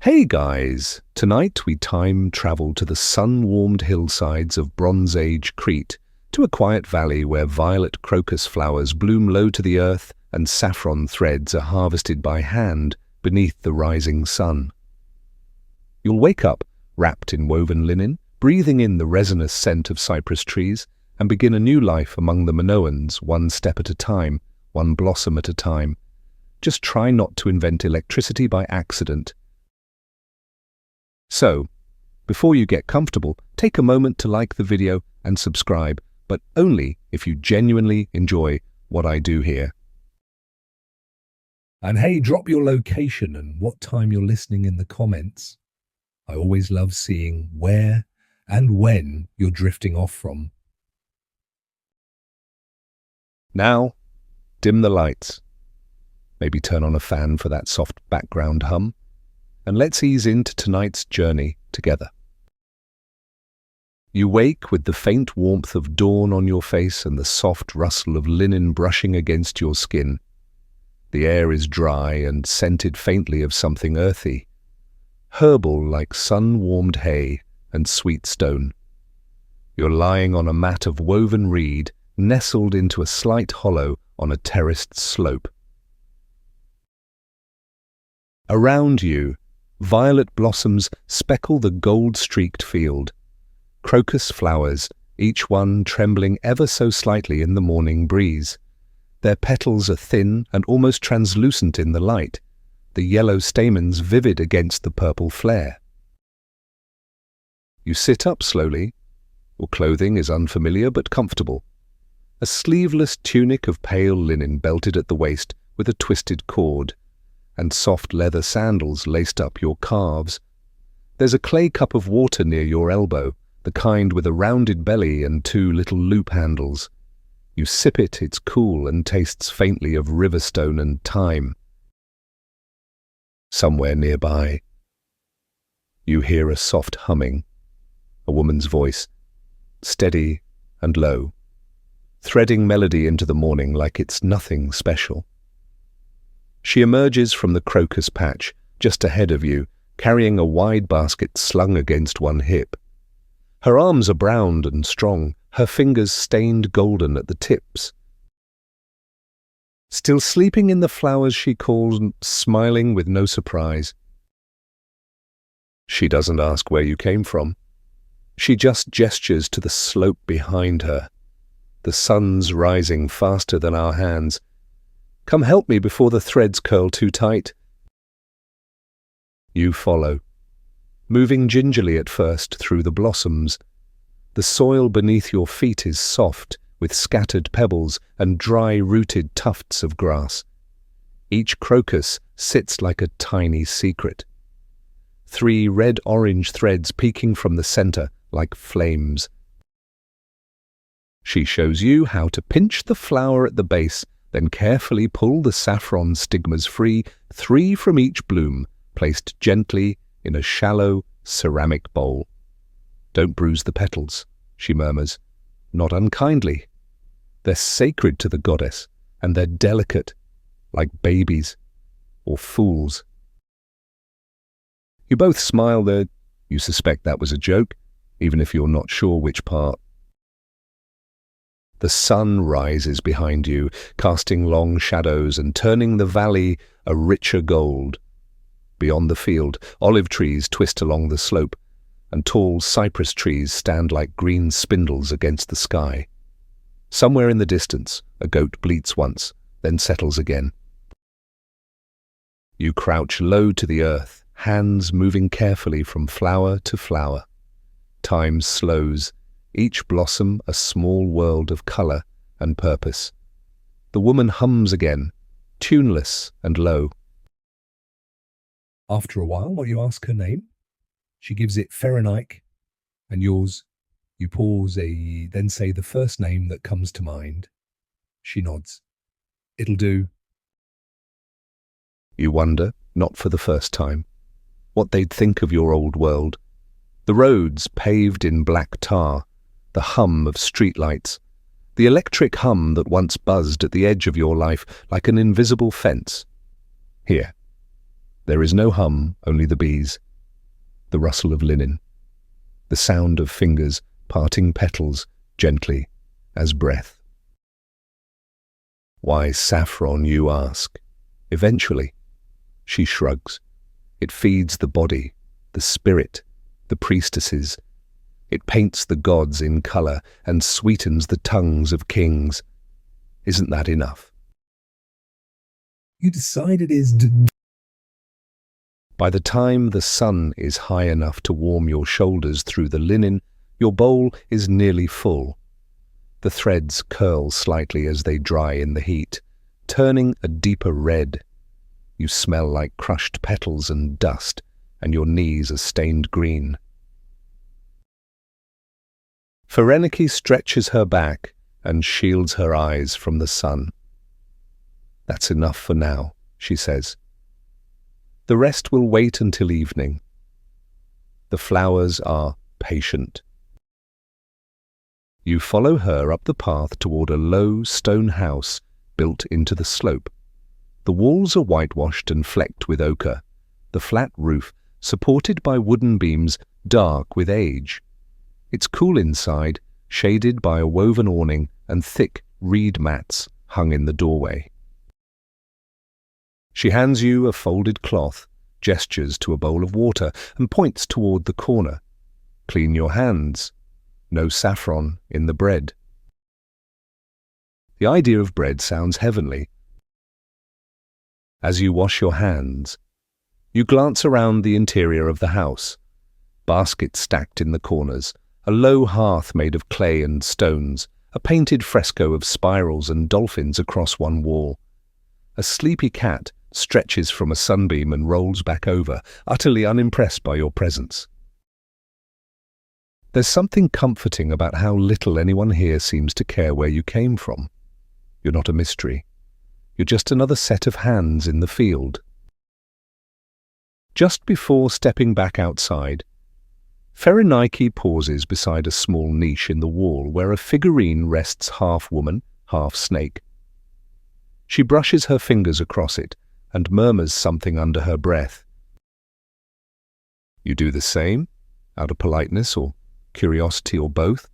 Hey guys! Tonight we time travel to the sun-warmed hillsides of Bronze Age Crete, to a quiet valley where violet crocus flowers bloom low to the earth and saffron threads are harvested by hand beneath the rising sun. You'll wake up, wrapped in woven linen, breathing in the resinous scent of cypress trees, and begin a new life among the Minoans, one step at a time, one blossom at a time. Just try not to invent electricity by accident. So, before you get comfortable, take a moment to like the video and subscribe, but only if you genuinely enjoy what I do here. And hey, drop your location and what time you're listening in the comments. I always love seeing where and when you're drifting off from. Now, dim the lights. Maybe turn on a fan for that soft background hum. And let's ease into tonight's journey together. You wake with the faint warmth of dawn on your face and the soft rustle of linen brushing against your skin. The air is dry and scented faintly of something earthy, herbal like sun-warmed hay and sweet stone. You're lying on a mat of woven reed, nestled into a slight hollow on a terraced slope. Around you, violet blossoms speckle the gold-streaked field. Crocus flowers, each one trembling ever so slightly in the morning breeze. Their petals are thin and almost translucent in the light, the yellow stamens vivid against the purple flare. You sit up slowly. Your clothing is unfamiliar but comfortable. A sleeveless tunic of pale linen belted at the waist with a twisted cord, and soft leather sandals laced up your calves. There's a clay cup of water near your elbow, the kind with a rounded belly and two little loop handles. You sip it, it's cool and tastes faintly of riverstone and thyme. Somewhere nearby, you hear a soft humming, a woman's voice, steady and low, threading melody into the morning like it's nothing special. She emerges from the crocus patch just ahead of you, carrying a wide basket slung against one hip. Her arms are browned and strong, her fingers stained golden at the tips. Still sleeping in the flowers, she calls, smiling with no surprise. She doesn't ask where you came from. She just gestures to the slope behind her. The sun's rising faster than our hands. Come help me before the threads curl too tight. You follow, moving gingerly at first through the blossoms. The soil beneath your feet is soft, with scattered pebbles and dry-rooted tufts of grass. Each crocus sits like a tiny secret. 3 red-orange threads peeking from the center like flames. She shows you how to pinch the flower at the base, then carefully pull the saffron stigmas free, 3 from each bloom, placed gently in a shallow ceramic bowl. Don't bruise the petals, she murmurs, not unkindly. They're sacred to the goddess, and they're delicate, like babies or fools. You both smile there. You suspect that was a joke, even if you're not sure which part. The sun rises behind you, casting long shadows and turning the valley a richer gold. Beyond the field, olive trees twist along the slope, and tall cypress trees stand like green spindles against the sky. Somewhere in the distance, a goat bleats once, then settles again. You crouch low to the earth, hands moving carefully from flower to flower. Time slows, each blossom a small world of color and purpose. The woman hums again, tuneless and low. After a while, you ask her name. She gives it Pherenike, and yours. You pause, then say the first name that comes to mind. She nods. It'll do. You wonder, not for the first time, what they'd think of your old world. The roads paved in black tar, the hum of streetlights, the electric hum that once buzzed at the edge of your life like an invisible fence. Here, There is no hum, only the bees, the rustle of linen, the sound of fingers parting petals gently as breath. Why saffron, you ask? Eventually, she shrugs. It feeds the body, the spirit, the priestesses. It paints the gods in color and sweetens the tongues of kings. Isn't that enough? You decide it is. By the time the sun is high enough to warm your shoulders through the linen, your bowl is nearly full. The threads curl slightly as they dry in the heat, turning a deeper red. You smell like crushed petals and dust, and your knees are stained green. Pherenike stretches her back and shields her eyes from the sun. That's enough for now, she says. The rest will wait until evening. The flowers are patient. You follow her up the path toward a low stone house built into the slope. The walls are whitewashed and flecked with ochre, the flat roof supported by wooden beams dark with age. It's cool inside, shaded by a woven awning and thick reed mats hung in the doorway. She hands you a folded cloth, gestures to a bowl of water, and points toward the corner. Clean your hands. No saffron in the bread. The idea of bread sounds heavenly. As you wash your hands, you glance around the interior of the house. Baskets stacked in the corners, a low hearth made of clay and stones, a painted fresco of spirals and dolphins across one wall. A sleepy cat stretches from a sunbeam and rolls back over, utterly unimpressed by your presence. There's something comforting about how little anyone here seems to care where you came from. You're not a mystery. You're just another set of hands in the field. Just before stepping back outside, Pherenike pauses beside a small niche in the wall where a figurine rests half woman, half snake. She brushes her fingers across it and murmurs something under her breath. You do the same, out of politeness or curiosity or both?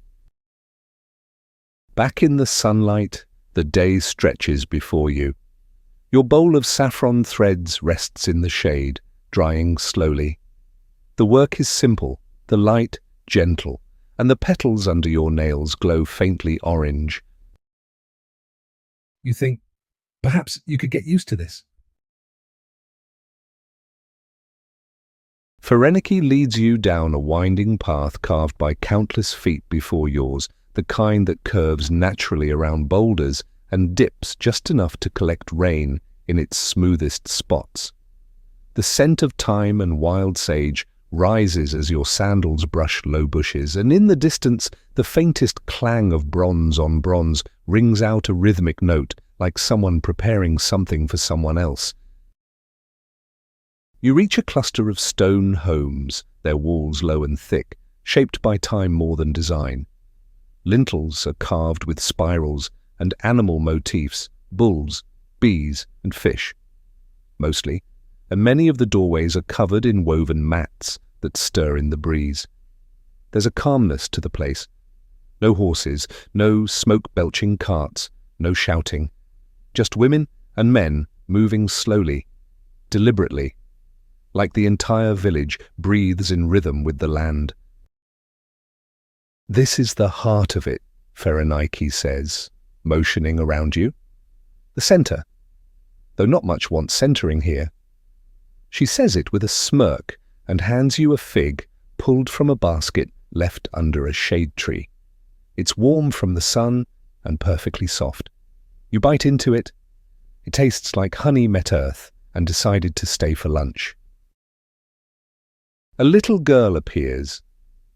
Back in the sunlight, the day stretches before you. Your bowl of saffron threads rests in the shade, drying slowly. The work is simple, the light gentle, and the petals under your nails glow faintly orange. You think, perhaps you could get used to this. Pherenike leads you down a winding path carved by countless feet before yours, the kind that curves naturally around boulders and dips just enough to collect rain in its smoothest spots. The scent of thyme and wild sage rises as your sandals brush low bushes, and in the distance the faintest clang of bronze on bronze rings out a rhythmic note like someone preparing something for someone else. You reach a cluster of stone homes, their walls low and thick, shaped by time more than design. Lintels are carved with spirals and animal motifs, bulls, bees, and fish, mostly, and many of the doorways are covered in woven mats that stir in the breeze. There's a calmness to the place. No horses, no smoke-belching carts, no shouting. Just women and men moving slowly, deliberately, like the entire village breathes in rhythm with the land. This is the heart of it, Pherenike says, motioning around you. The centre, though not much wants centering here. She says it with a smirk and hands you a fig pulled from a basket left under a shade tree. It's warm from the sun and perfectly soft. You bite into it. It tastes like honey met earth and decided to stay for lunch. A little girl appears,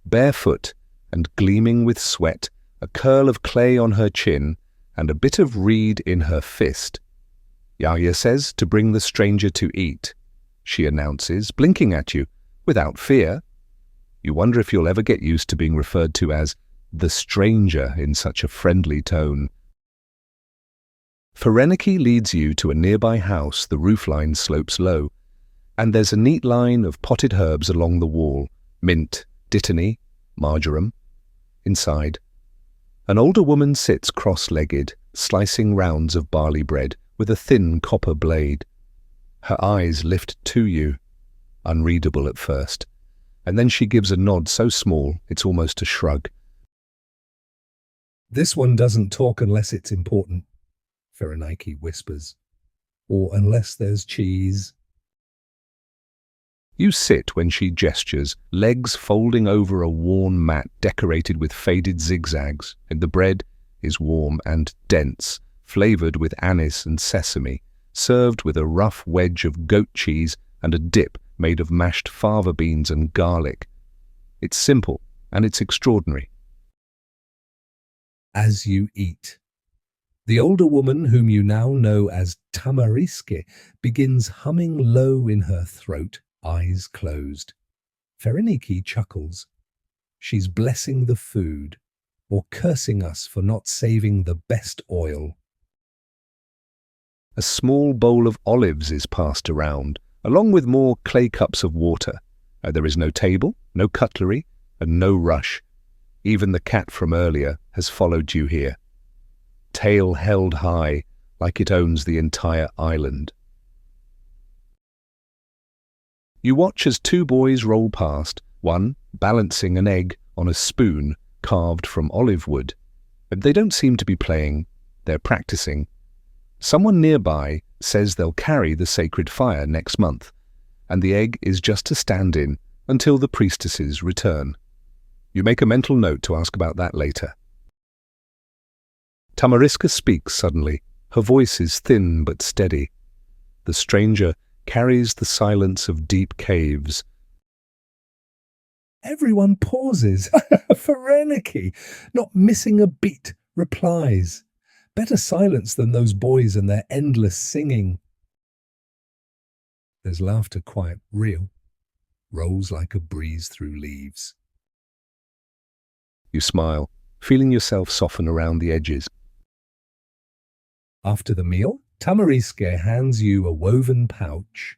barefoot and gleaming with sweat, a curl of clay on her chin and a bit of reed in her fist. Yaya says to bring the stranger to eat, she announces, blinking at you, without fear. You wonder if you'll ever get used to being referred to as the stranger in such a friendly tone. Pherenike leads you to a nearby house. The roofline slopes low. And there's a neat line of potted herbs along the wall: mint, dittany, marjoram. Inside, an older woman sits cross-legged, slicing rounds of barley bread with a thin copper blade. Her eyes lift to you, unreadable at first, and then she gives a nod so small it's almost a shrug. This one doesn't talk unless it's important, Pherenike whispers. Or unless there's cheese. You sit when she gestures, legs folding over a worn mat decorated with faded zigzags, and the bread is warm and dense, flavoured with anise and sesame, served with a rough wedge of goat cheese and a dip made of mashed fava beans and garlic. It's simple, and it's extraordinary. As you eat, the older woman, whom you now know as Tamariske, begins humming low in her throat, eyes closed. Pherenike chuckles. She's blessing the food, or cursing us for not saving the best oil. A small bowl of olives is passed around, along with more clay cups of water. There is no table, no cutlery, and no rush. Even the cat from earlier has followed you here, tail held high like it owns the entire island. You watch as two boys roll past, one balancing an egg on a spoon carved from olive wood. They don't seem to be playing, they're practicing. Someone nearby says they'll carry the sacred fire next month, and the egg is just to stand in until the priestesses return. You make a mental note to ask about that later. Tamariska speaks suddenly. Her voice is thin but steady. The stranger carries the silence of deep caves. Everyone pauses. Pherenike, not missing a beat, replies. Better silence than those boys and their endless singing. There's laughter quite real, rolls like a breeze through leaves. You smile, feeling yourself soften around the edges. After the meal, Tamariske hands you a woven pouch.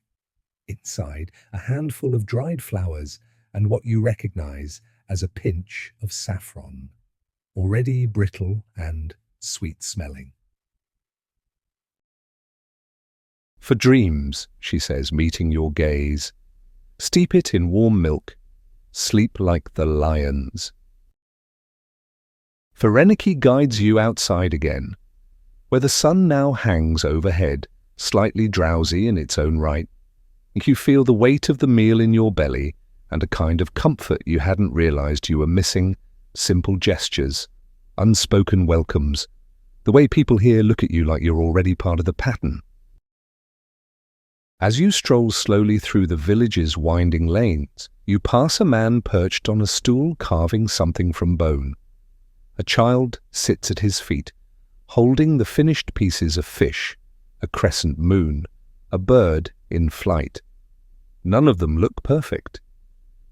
Inside, a handful of dried flowers and what you recognize as a pinch of saffron, already brittle and sweet-smelling. For dreams, she says, meeting your gaze. Steep it in warm milk. Sleep like the lions. Pherenike guides you outside again, where the sun now hangs overhead, slightly drowsy in its own right. You feel the weight of the meal in your belly and a kind of comfort you hadn't realized you were missing, simple gestures, unspoken welcomes, the way people here look at you like you're already part of the pattern. As you stroll slowly through the village's winding lanes, you pass a man perched on a stool carving something from bone. A child sits at his feet, holding the finished pieces of fish, a crescent moon, a bird in flight. None of them look perfect,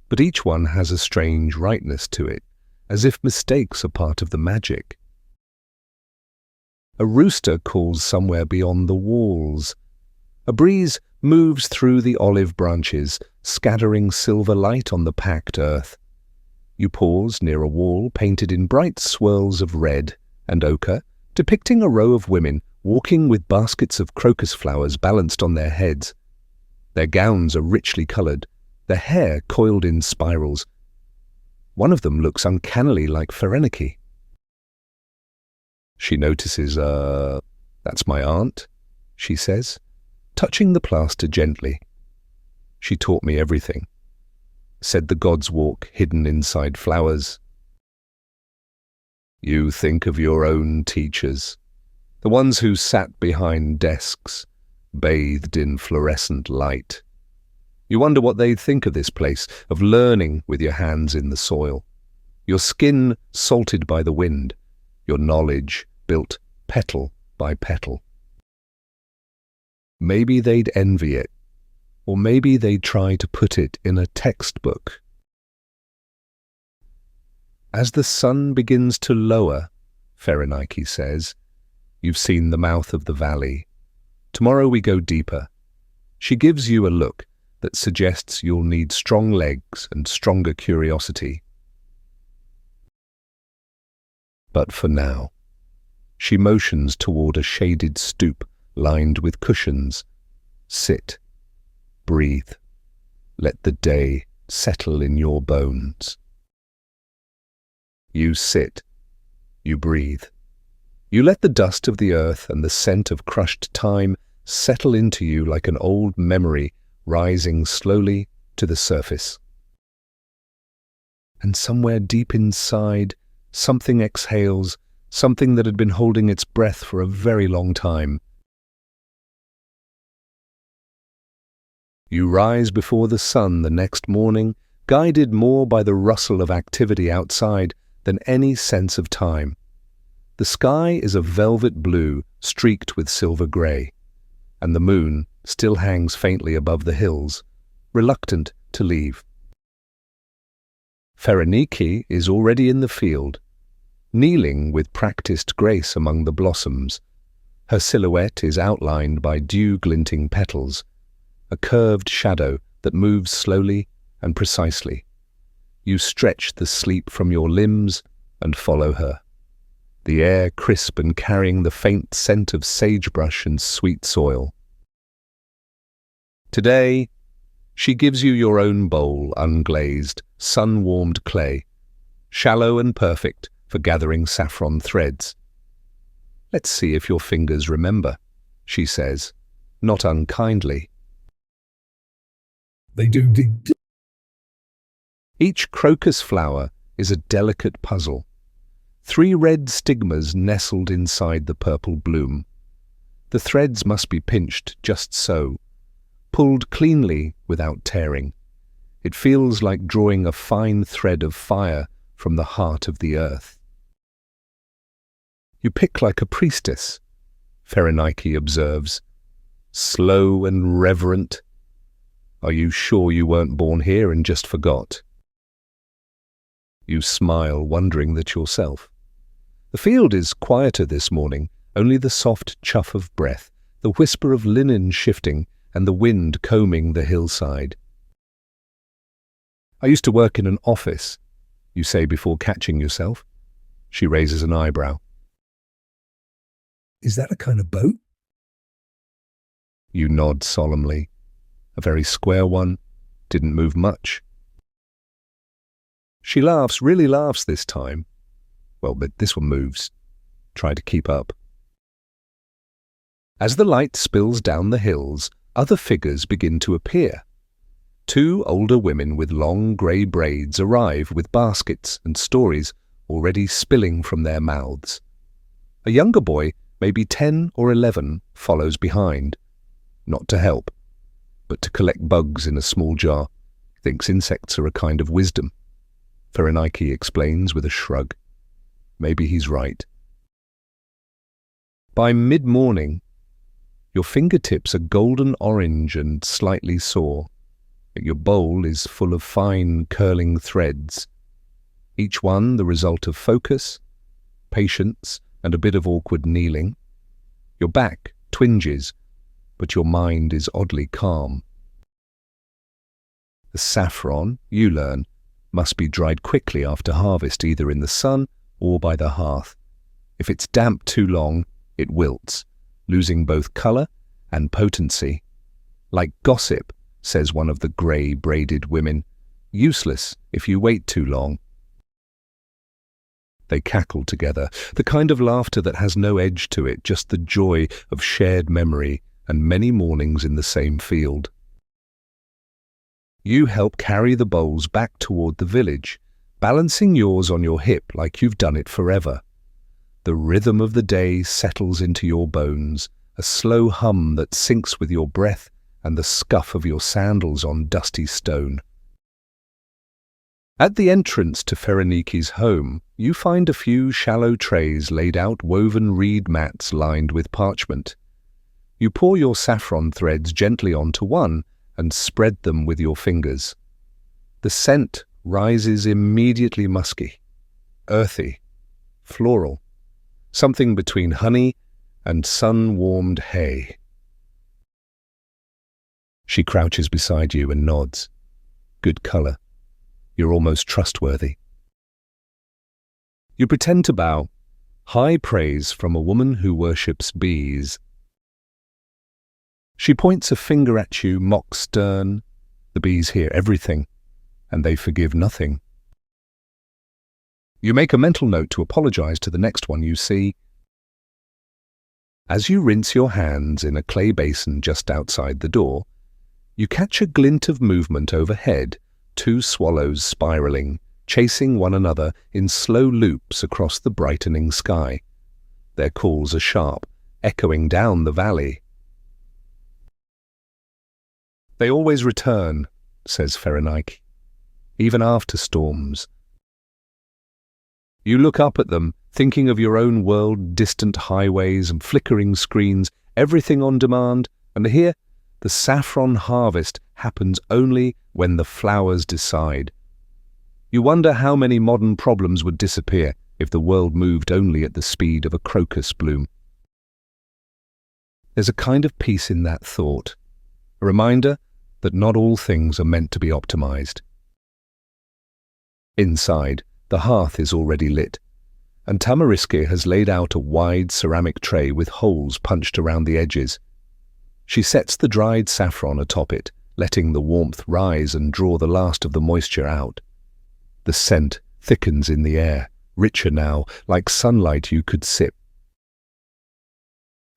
but each one has a strange rightness to it, as if mistakes are part of the magic. A rooster calls somewhere beyond the walls. A breeze moves through the olive branches, scattering silver light on the packed earth. You pause near a wall painted in bright swirls of red and ochre, depicting a row of women walking with baskets of crocus flowers balanced on their heads. Their gowns are richly coloured, their hair coiled in spirals. One of them looks uncannily like Pherenike. She notices, that's my aunt, she says, touching the plaster gently. She taught me everything. Said the gods walk hidden inside flowers. You think of your own teachers, the ones who sat behind desks, bathed in fluorescent light. You wonder what they'd think of this place, of learning with your hands in the soil, your skin salted by the wind, your knowledge built petal by petal. Maybe they'd envy it, or maybe they'd try to put it in a textbook. As the sun begins to lower, Pherenike says, you've seen the mouth of the valley. Tomorrow we go deeper. She gives you a look, that suggests you'll need strong legs and stronger curiosity. But for now, she motions toward a shaded stoop lined with cushions. Sit. Breathe. Let the day settle in your bones. You sit. You breathe. You let the dust of the earth and the scent of crushed time settle into you like an old memory rising slowly to the surface. And somewhere deep inside, something exhales, something that had been holding its breath for a very long time. You rise before the sun the next morning, guided more by the rustle of activity outside than any sense of time. The sky is a velvet blue streaked with silver grey, and the moon still hangs faintly above the hills, reluctant to leave. Pherenike is already in the field, kneeling with practiced grace among the blossoms. Her silhouette is outlined by dew-glinting petals, a curved shadow that moves slowly and precisely. You stretch the sleep from your limbs and follow her, the air crisp and carrying the faint scent of sagebrush and sweet soil. Today, she gives you your own bowl, unglazed, sun-warmed clay, shallow and perfect for gathering saffron threads. Let's see if your fingers remember, she says, not unkindly. They do. Each crocus flower is a delicate puzzle. 3 red stigmas nestled inside the purple bloom. The threads must be pinched just so, pulled cleanly without tearing. It feels like drawing a fine thread of fire from the heart of the earth. You pick like a priestess, Pherenike observes, slow and reverent. Are you sure you weren't born here and just forgot? You smile, wondering that yourself. The field is quieter this morning, only the soft chuff of breath, the whisper of linen shifting, and the wind combing the hillside. I used to work in an office, you say before catching yourself. She raises an eyebrow. Is that a kind of boat? You nod solemnly. A very square one, didn't move much. She laughs, really laughs this time. Well, but this one moves. Try to keep up. As the light spills down the hills, other figures begin to appear. 2 older women with long grey braids arrive with baskets and stories already spilling from their mouths. A younger boy, maybe 10 or 11, follows behind. Not to help, but to collect bugs in a small jar. Thinks insects are a kind of wisdom. Pherenike explains with a shrug. Maybe he's right. By mid-morning, your fingertips are golden orange and slightly sore. Your bowl is full of fine, curling threads, each one the result of focus, patience, and a bit of awkward kneeling. Your back twinges, but your mind is oddly calm. The saffron, you learn, must be dried quickly after harvest, either in the sun or by the hearth. If it's damp too long, it wilts, losing both colour and potency. Like gossip, says one of the grey braided women, useless if you wait too long. They cackle together, the kind of laughter that has no edge to it, just the joy of shared memory and many mornings in the same field. You help carry the bowls back toward the village, balancing yours on your hip like you've done it forever. The rhythm of the day settles into your bones, a slow hum that syncs with your breath and the scuff of your sandals on dusty stone. At the entrance to Pherenike's home, you find a few shallow trays laid out woven reed mats lined with parchment. You pour your saffron threads gently onto one and spread them with your fingers. The scent rises immediately musky, earthy, floral, something between honey and sun-warmed hay. She crouches beside you and nods. Good color. You're almost trustworthy. You pretend to bow. High praise from a woman who worships bees. She points a finger at you, mock stern. The bees hear everything, and they forgive nothing. You make a mental note to apologize to the next one you see. As you rinse your hands in a clay basin just outside the door, you catch a glint of movement overhead, two swallows spiraling, chasing one another in slow loops across the brightening sky. Their calls are sharp, echoing down the valley. They always return, says Pherenike, even after storms. You look up at them, thinking of your own world, distant highways and flickering screens, everything on demand, and here, the saffron harvest happens only when the flowers decide. You wonder how many modern problems would disappear if the world moved only at the speed of a crocus bloom. There's a kind of peace in that thought, a reminder that not all things are meant to be optimized. Inside, the hearth is already lit, and Tamariske has laid out a wide ceramic tray with holes punched around the edges. She sets the dried saffron atop it, letting the warmth rise and draw the last of the moisture out. The scent thickens in the air, richer now, like sunlight you could sip.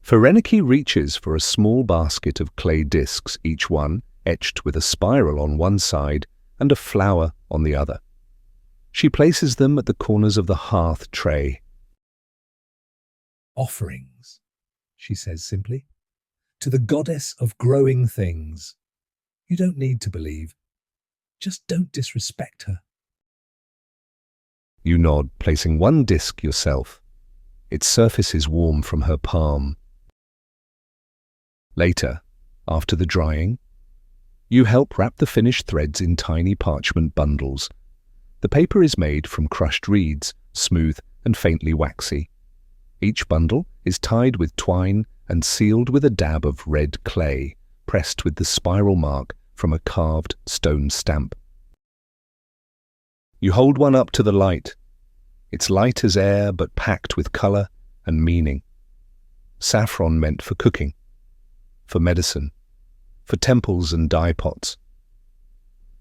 Pherenike reaches for a small basket of clay discs, each one etched with a spiral on one side and a flower on the other. She places them at the corners of the hearth tray. Offerings, she says simply, to the goddess of growing things. You don't need to believe. Just don't disrespect her. You nod, placing one disc yourself. Its surface is warm from her palm. Later, after the drying, you help wrap the finished threads in tiny parchment bundles. The paper is made from crushed reeds, smooth and faintly waxy. Each bundle is tied with twine and sealed with a dab of red clay, pressed with the spiral mark from a carved stone stamp. You hold one up to the light. It's light as air, but packed with color and meaning. Saffron meant for cooking, for medicine, for temples and dye pots.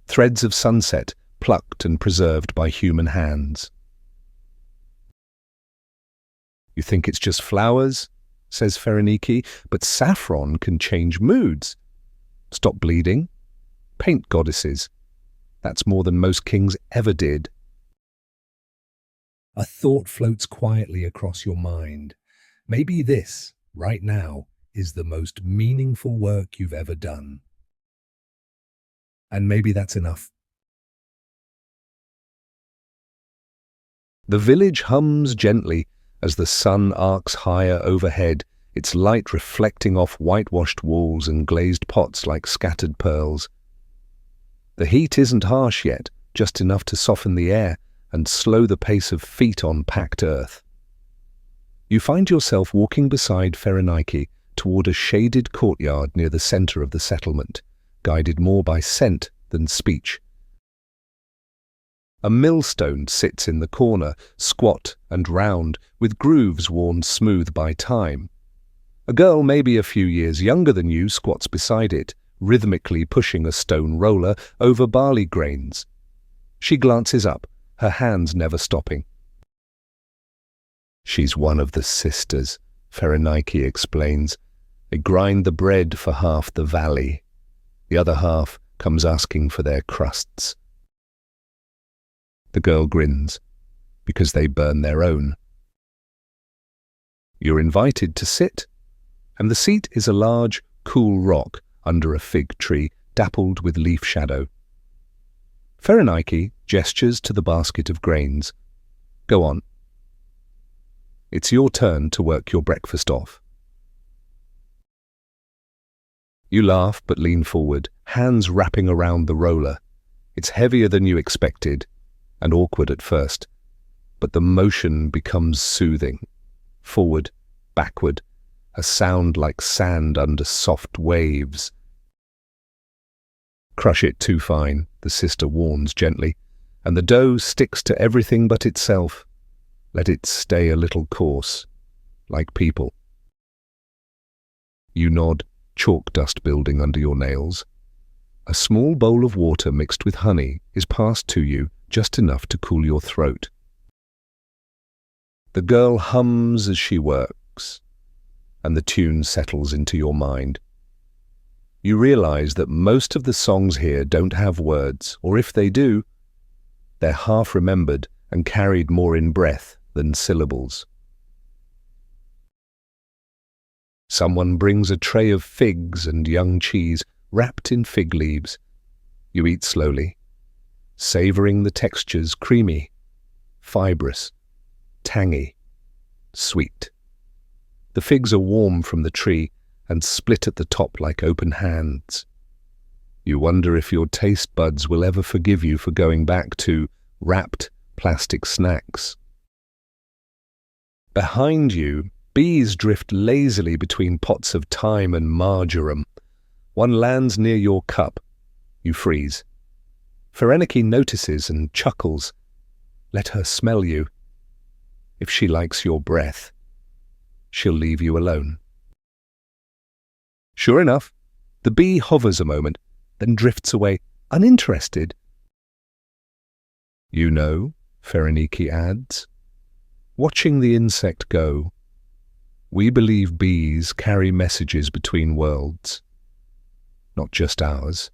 Threads of sunset, plucked and preserved by human hands. You think it's just flowers, says Pherenike, but saffron can change moods. Stop bleeding, paint goddesses. That's more than most kings ever did. A thought floats quietly across your mind. Maybe this, right now, is the most meaningful work you've ever done. And maybe that's enough. The village hums gently as the sun arcs higher overhead, its light reflecting off whitewashed walls and glazed pots like scattered pearls. The heat isn't harsh yet, just enough to soften the air and slow the pace of feet on packed earth. You find yourself walking beside Pherenike toward a shaded courtyard near the center of the settlement, guided more by scent than speech. A millstone sits in the corner, squat and round, with grooves worn smooth by time. A girl maybe a few years younger than you squats beside it, rhythmically pushing a stone roller over barley grains. She glances up, her hands never stopping. She's one of the sisters, Pherenike explains. They grind the bread for half the valley. The other half comes asking for their crusts. The girl grins, because they burn their own. You're invited to sit, and the seat is a large, cool rock under a fig tree, dappled with leaf shadow. Pherenike gestures to the basket of grains. Go on. It's your turn to work your breakfast off. You laugh but lean forward, hands wrapping around the roller. It's heavier than you expected, and awkward at first, but the motion becomes soothing. Forward, backward, a sound like sand under soft waves. Crush it too fine, the sister warns gently, and the dough sticks to everything but itself. Let it stay a little coarse, like people. You nod, chalk dust building under your nails. A small bowl of water mixed with honey is passed to you, just enough to cool your throat. The girl hums as she works, and the tune settles into your mind. You realize that most of the songs here don't have words, or if they do, they're half-remembered and carried more in breath than syllables. Someone brings a tray of figs and young cheese wrapped in fig leaves. You eat slowly, savoring the textures creamy, fibrous, tangy, sweet. The figs are warm from the tree and split at the top like open hands. You wonder if your taste buds will ever forgive you for going back to wrapped plastic snacks. Behind you, bees drift lazily between pots of thyme and marjoram. One lands near your cup. You freeze. Pherenike notices and chuckles. Let her smell you. If she likes your breath, she'll leave you alone. Sure enough, the bee hovers a moment, then drifts away, uninterested. You know, Pherenike adds, watching the insect go, we believe bees carry messages between worlds. Not just ours,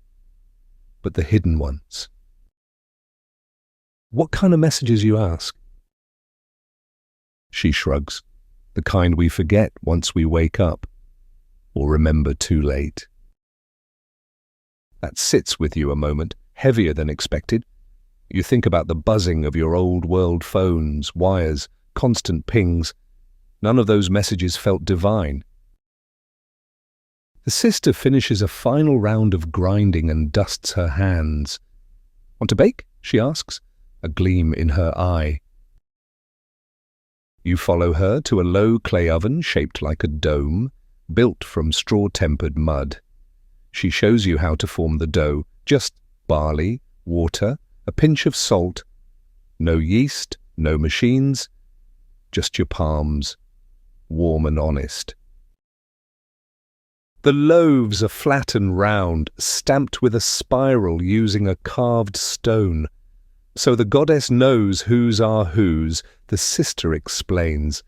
but the hidden ones. What kind of messages, you ask? She shrugs, the kind we forget once we wake up, or remember too late. That sits with you a moment, heavier than expected. You think about the buzzing of your old world phones, wires, constant pings. None of those messages felt divine. The sister finishes a final round of grinding and dusts her hands. Want to bake? She asks, a gleam in her eye. You follow her to a low clay oven shaped like a dome, built from straw-tempered mud. She shows you how to form the dough, just barley, water, a pinch of salt. No yeast, no machines, just your palms, warm and honest. The loaves are flat and round, stamped with a spiral using a carved stone. So the goddess knows whose are whose, the sister explains.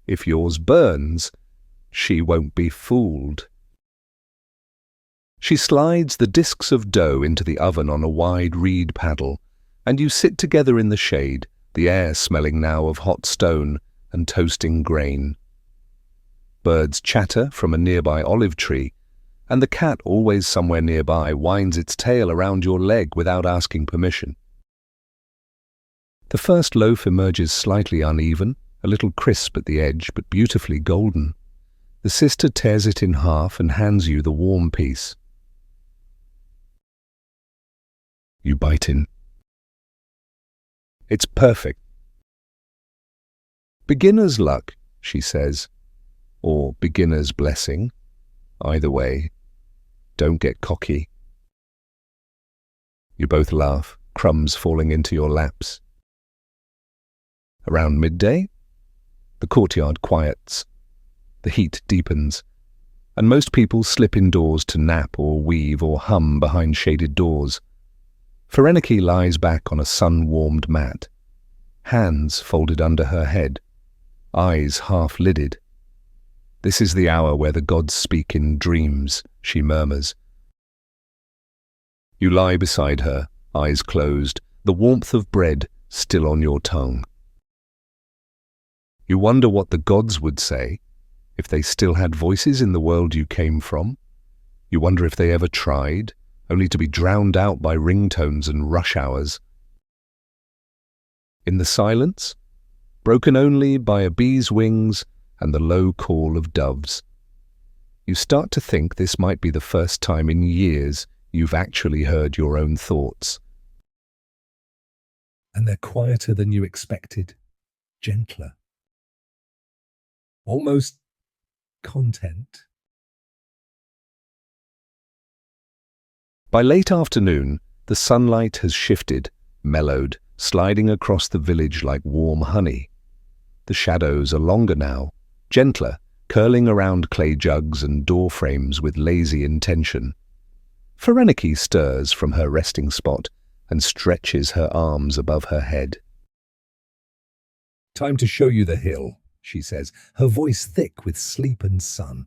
If yours burns, she won't be fooled. She slides the discs of dough into the oven on a wide reed paddle, and you sit together in the shade, the air smelling now of hot stone and toasting grain. Birds chatter from a nearby olive tree, and the cat, always somewhere nearby, winds its tail around your leg without asking permission. The first loaf emerges slightly uneven, a little crisp at the edge, but beautifully golden. The sister tears it in half and hands you the warm piece. You bite in. It's perfect. Beginner's luck, she says, or beginner's blessing. Either way, don't get cocky. You both laugh, crumbs falling into your laps. Around midday, the courtyard quiets. The heat deepens, and most people slip indoors to nap or weave or hum behind shaded doors. Pherenike lies back on a sun-warmed mat, hands folded under her head, eyes half-lidded. This is the hour where the gods speak in dreams, she murmurs. You lie beside her, eyes closed, the warmth of bread still on your tongue. You wonder what the gods would say, if they still had voices in the world you came from. You wonder if they ever tried, only to be drowned out by ringtones and rush hours. In the silence, broken only by a bee's wings and the low call of doves, you start to think this might be the first time in years you've actually heard your own thoughts. And they're quieter than you expected, gentler, almost content. By late afternoon, the sunlight has shifted, mellowed, sliding across the village like warm honey. The shadows are longer now, gentler, curling around clay jugs and door frames with lazy intention. Pherenike stirs from her resting spot and stretches her arms above her head. "Time to show you the hill," she says, her voice thick with sleep and sun.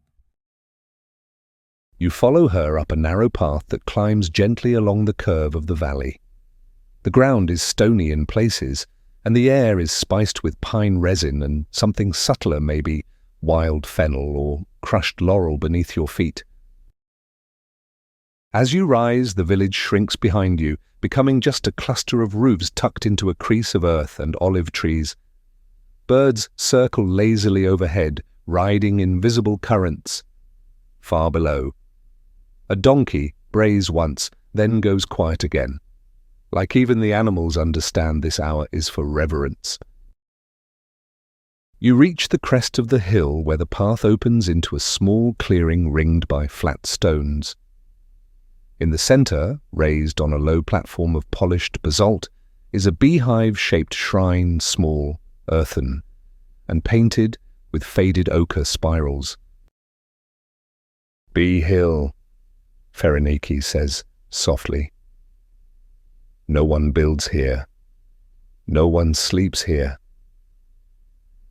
You follow her up a narrow path that climbs gently along the curve of the valley. The ground is stony in places, and the air is spiced with pine resin and something subtler, maybe wild fennel or crushed laurel beneath your feet. As you rise, the village shrinks behind you, becoming just a cluster of roofs tucked into a crease of earth and olive trees. Birds circle lazily overhead, riding invisible currents. Far below, a donkey brays once, then goes quiet again. Like even the animals understand this hour is for reverence. You reach the crest of the hill where the path opens into a small clearing ringed by flat stones. In the center, raised on a low platform of polished basalt, is a beehive-shaped shrine, small, earthen, and painted with faded ochre spirals. "Bee Hill," Pherenike says softly. "No one builds here. No one sleeps here.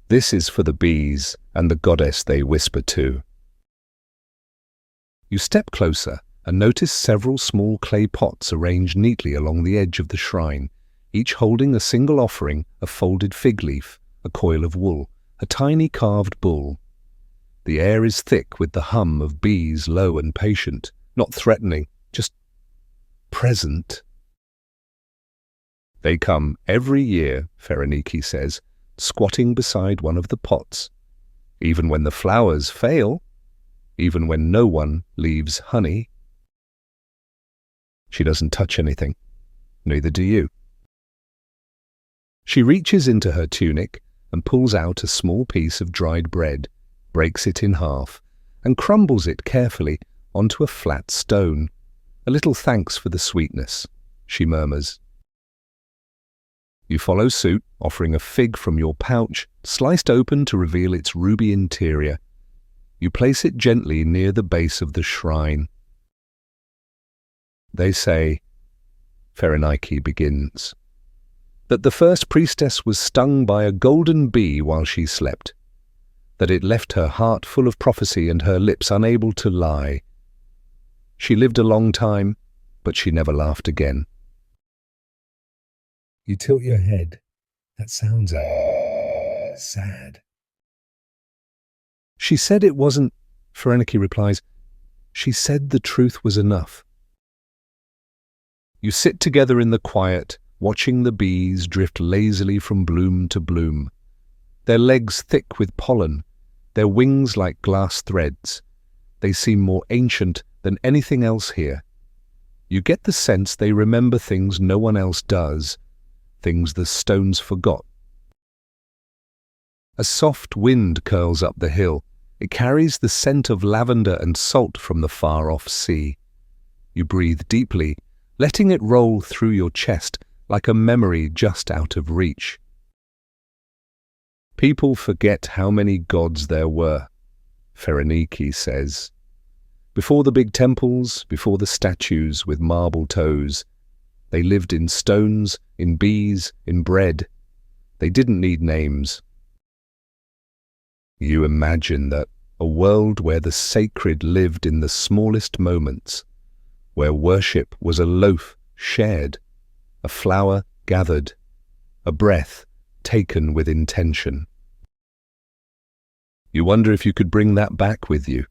This is for the bees and the goddess they whisper to." You step closer and notice several small clay pots arranged neatly along the edge of the shrine, each holding a single offering, a folded fig leaf, a coil of wool, a tiny carved bull. The air is thick with the hum of bees, low and patient, not threatening, just present. They come every year, Pherenike says, squatting beside one of the pots. Even when the flowers fail, even when no one leaves honey. She doesn't touch anything. Neither do you. She reaches into her tunic and pulls out a small piece of dried bread, breaks it in half, and crumbles it carefully onto a flat stone. "A little thanks for the sweetness," she murmurs. You follow suit, offering a fig from your pouch, sliced open to reveal its ruby interior. You place it gently near the base of the shrine. "They say," Pherenike begins, "that the first priestess was stung by a golden bee while she slept, that it left her heart full of prophecy and her lips unable to lie. She lived a long time, but she never laughed again." You tilt your head. That sounds sad. "She said it wasn't," Pherenike replies. "She said the truth was enough." You sit together in the quiet, watching the bees drift lazily from bloom to bloom, their legs thick with pollen, their wings like glass threads. They seem more ancient than anything else here. You get the sense they remember things no one else does, things the stones forgot. A soft wind curls up the hill. It carries the scent of lavender and salt from the far-off sea. You breathe deeply, letting it roll through your chest like a memory just out of reach. "People forget how many gods there were," Pherenike says. "Before the big temples, before the statues with marble toes, they lived in stones, in bees, in bread. They didn't need names." You imagine that, a world where the sacred lived in the smallest moments, where worship was a loaf shared, a flower gathered, a breath taken with intention. You wonder if you could bring that back with you.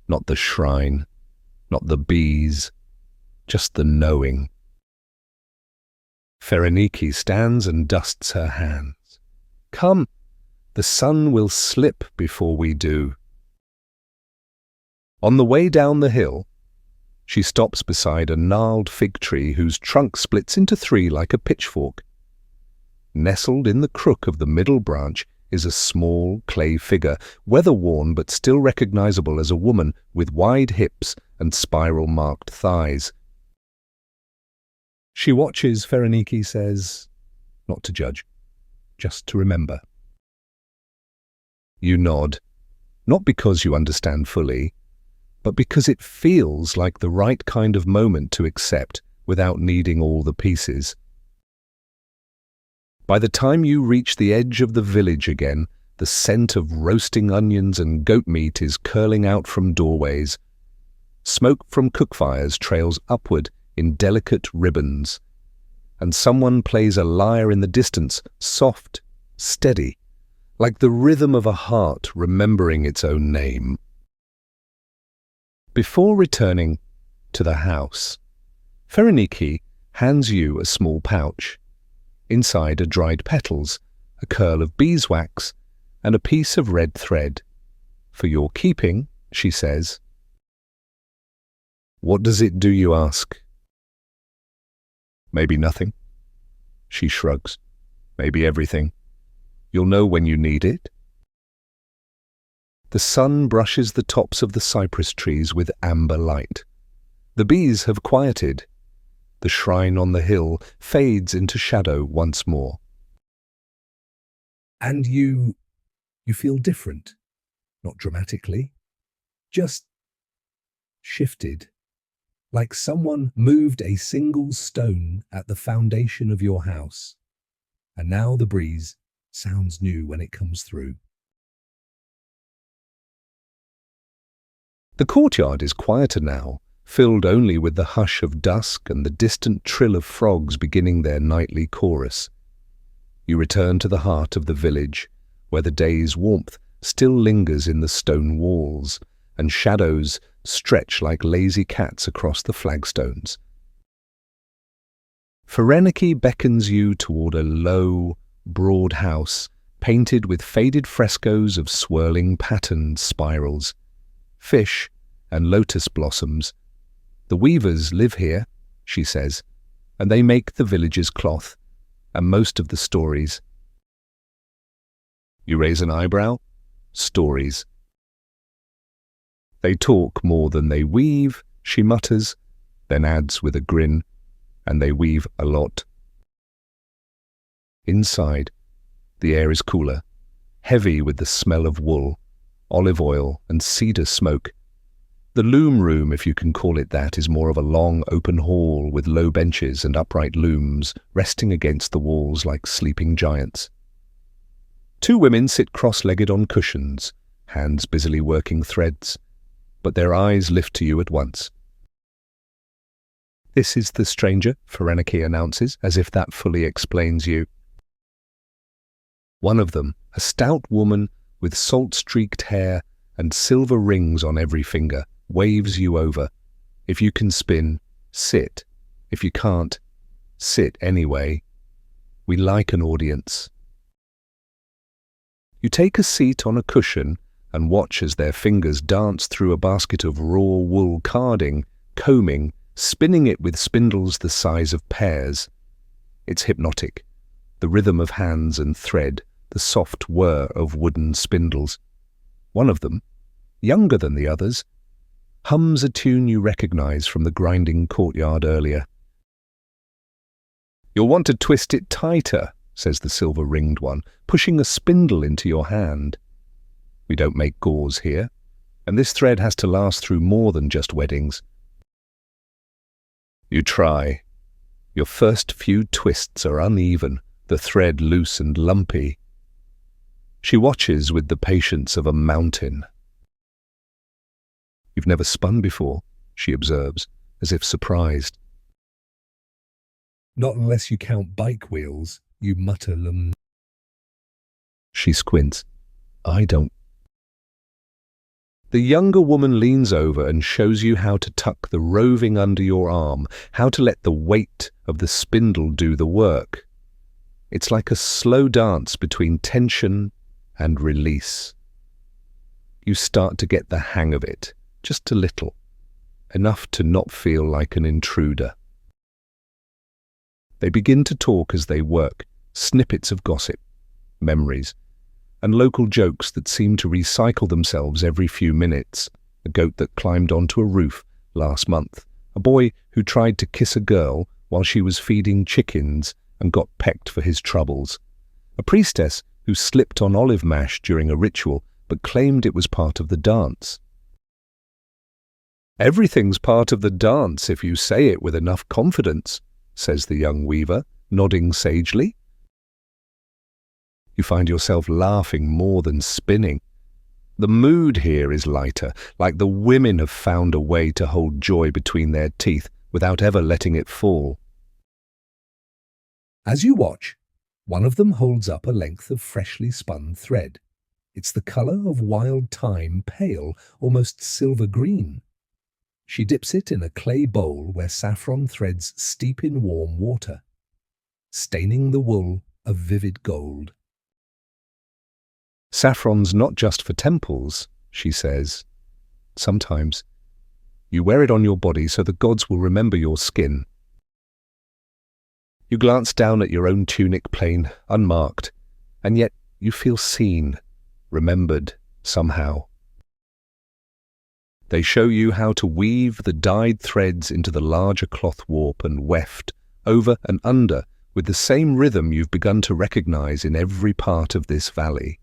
Not the shrine, not the bees, just the knowing. Pherenike stands and dusts her hands. "Come, the sun will slip before we do." On the way down the hill, she stops beside a gnarled fig tree whose trunk splits into three like a pitchfork. Nestled in the crook of the middle branch is a small clay figure, weather-worn but still recognizable as a woman with wide hips and spiral-marked thighs. She watches, Fereniki says, not to judge, just to remember. You nod, not because you understand fully, but because it feels like the right kind of moment to accept without needing all the pieces. By the time you reach the edge of the village again, the scent of roasting onions and goat meat is curling out from doorways. Smoke from cookfires trails upward in delicate ribbons, and someone plays a lyre in the distance, soft, steady, like the rhythm of a heart remembering its own name. Before returning to the house, Fereniki hands you a small pouch. Inside are dried petals, a curl of beeswax, and a piece of red thread. For your keeping, she says. What does it do, you ask? Maybe nothing. She shrugs. Maybe everything. You'll know when you need it. The sun brushes the tops of the cypress trees with amber light. The bees have quieted. The shrine on the hill fades into shadow once more. And you feel different. Not dramatically. Just shifted. Like someone moved a single stone at the foundation of your house. And now the breeze sounds new when it comes through. The courtyard is quieter now, filled only with the hush of dusk and the distant trill of frogs beginning their nightly chorus. You return to the heart of the village, where the day's warmth still lingers in the stone walls, and shadows stretch like lazy cats across the flagstones. Fereniki beckons you toward a low, broad house painted with faded frescoes of swirling patterned spirals, fish and lotus blossoms. The weavers live here, she says, and they make the village's cloth and most of the stories. You raise an eyebrow? Stories. They talk more than they weave, she mutters, then adds with a grin, and they weave a lot. Inside, the air is cooler, heavy with the smell of wool, olive oil and cedar smoke. The loom room, if you can call it that, is more of a long open hall with low benches and upright looms resting against the walls like sleeping giants. Two women sit cross-legged on cushions, hands busily working threads, but their eyes lift to you at once. This is the stranger, Fereniki announces, as if that fully explains you. One of them, a stout woman with salt-streaked hair and silver rings on every finger, waves you over. If you can spin, sit. If you can't, sit anyway. We like an audience. You take a seat on a cushion and watch as their fingers dance through a basket of raw wool carding, combing, spinning it with spindles the size of pears. It's hypnotic, the rhythm of hands and thread, the soft whir of wooden spindles. One of them, younger than the others, hums a tune you recognize from the grinding courtyard earlier. You'll want to twist it tighter, says the silver-ringed one, pushing a spindle into your hand. We don't make gauze here, and this thread has to last through more than just weddings. You try. Your first few twists are uneven, the thread loose and lumpy. She watches with the patience of a mountain. You've never spun before, she observes, as if surprised. Not unless you count bike wheels, you mutter them. She squints. I don't. The younger woman leans over and shows you how to tuck the roving under your arm, how to let the weight of the spindle do the work. It's like a slow dance between tension and release. You start to get the hang of it, just a little, enough to not feel like an intruder. They begin to talk as they work, snippets of gossip, memories, and local jokes that seem to recycle themselves every few minutes. A goat that climbed onto a roof last month, a boy who tried to kiss a girl while she was feeding chickens and got pecked for his troubles. A priestess who slipped on olive mash during a ritual but claimed it was part of the dance. "Everything's part of the dance if you say it with enough confidence," says the young weaver, nodding sagely. You find yourself laughing more than spinning. The mood here is lighter, like the women have found a way to hold joy between their teeth without ever letting it fall. As you watch, one of them holds up a length of freshly spun thread. It's the colour of wild thyme, pale, almost silver green. She dips it in a clay bowl where saffron threads steep in warm water, staining the wool a vivid gold. "Saffron's not just for temples," she says. "Sometimes you wear it on your body so the gods will remember your skin." You glance down at your own tunic plain, unmarked, and yet you feel seen, remembered somehow. They show you how to weave the dyed threads into the larger cloth warp and weft, over and under, with the same rhythm you've begun to recognize in every part of this valley.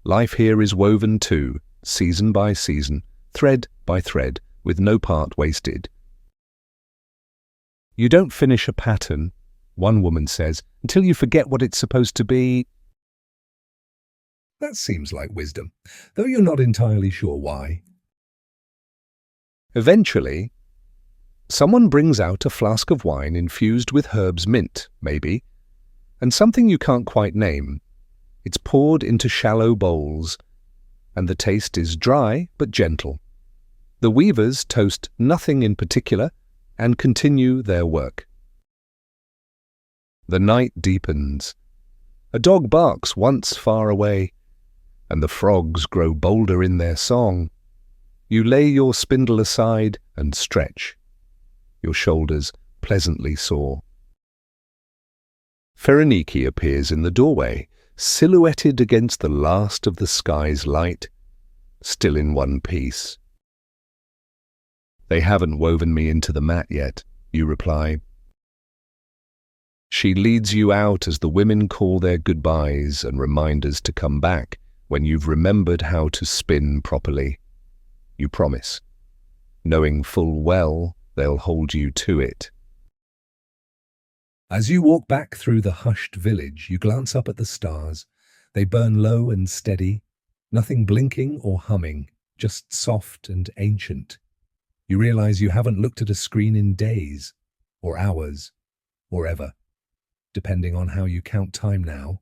Life here is woven too, season by season, thread by thread, with no part wasted. "You don't finish a pattern," one woman says, "until you forget what it's supposed to be." That seems like wisdom, though you're not entirely sure why. Eventually, someone brings out a flask of wine infused with herbs, mint, maybe, and something you can't quite name. It's poured into shallow bowls, and the taste is dry but gentle. The weavers toast nothing in particular and continue their work. The night deepens. A dog barks once far away, and the frogs grow bolder in their song. You lay your spindle aside and stretch, your shoulders pleasantly sore. Pherenike appears in the doorway, silhouetted against the last of the sky's light, still in one piece. "They haven't woven me into the mat yet," you reply. She leads you out as the women call their goodbyes and reminders to come back when you've remembered how to spin properly. You promise, knowing full well they'll hold you to it. As you walk back through the hushed village, you glance up at the stars. They burn low and steady, nothing blinking or humming, just soft and ancient. You realize you haven't looked at a screen in days, or hours, or ever, depending on how you count time now.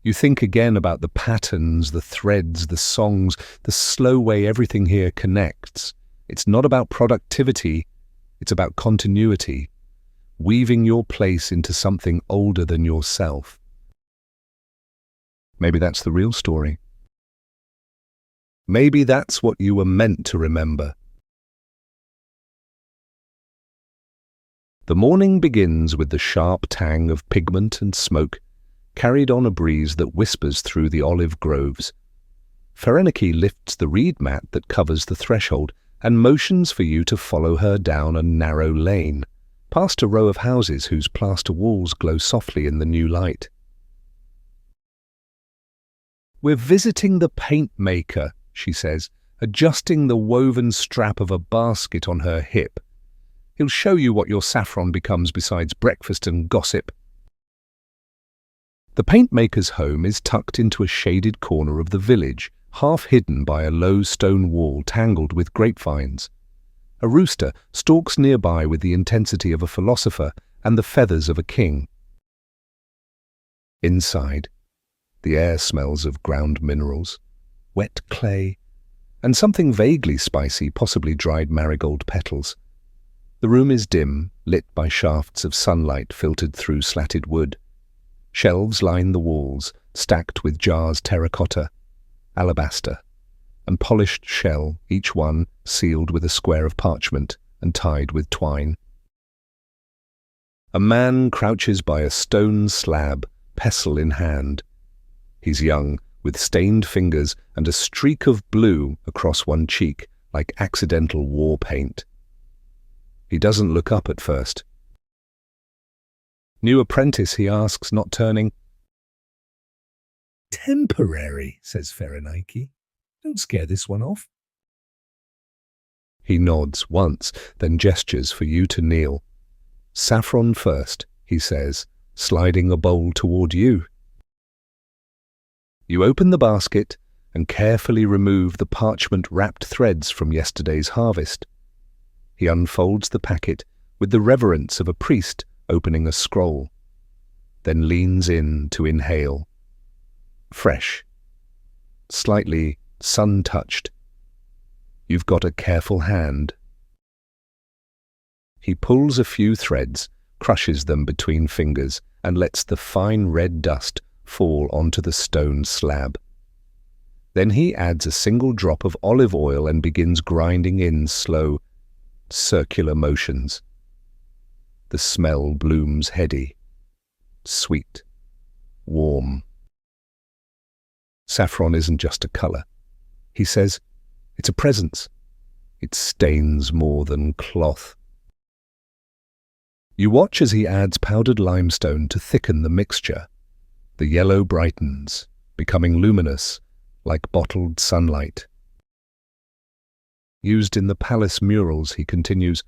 You think again about the patterns, the threads, the songs, the slow way everything here connects. It's not about productivity, it's about continuity, weaving your place into something older than yourself. Maybe that's the real story. Maybe that's what you were meant to remember. The morning begins with the sharp tang of pigment and smoke, carried on a breeze that whispers through the olive groves. Pherenike lifts the reed mat that covers the threshold and motions for you to follow her down a narrow lane, past a row of houses whose plaster walls glow softly in the new light. "We're visiting the paint maker," she says, adjusting the woven strap of a basket on her hip. "He'll show you what your saffron becomes besides breakfast and gossip." The paintmaker's home is tucked into a shaded corner of the village, half hidden by a low stone wall tangled with grapevines. A rooster stalks nearby with the intensity of a philosopher and the feathers of a king. Inside, the air smells of ground minerals, wet clay, and something vaguely spicy, possibly dried marigold petals. The room is dim, lit by shafts of sunlight filtered through slatted wood. Shelves line the walls, stacked with jars terracotta, alabaster, and polished shell, each one sealed with a square of parchment and tied with twine. A man crouches by a stone slab, pestle in hand. He's young, with stained fingers and a streak of blue across one cheek, like accidental war paint. He doesn't look up at first. "New apprentice," he asks, not turning. "Temporary," says Pherenike. "Don't scare this one off." He nods once, then gestures for you to kneel. "Saffron first," he says, sliding a bowl toward you. You open the basket and carefully remove the parchment-wrapped threads from yesterday's harvest. He unfolds the packet with the reverence of a priest opening a scroll, then leans in to inhale. Fresh, slightly sun-touched. You've got a careful hand. He pulls a few threads, crushes them between fingers, and lets the fine red dust fall onto the stone slab. Then he adds a single drop of olive oil and begins grinding in slow, circular motions. The smell blooms heady, sweet, warm. Saffron isn't just a colour. He says, it's a presence. It stains more than cloth. You watch as he adds powdered limestone to thicken the mixture. The yellow brightens, becoming luminous, like bottled sunlight. Used in the palace murals, he continues,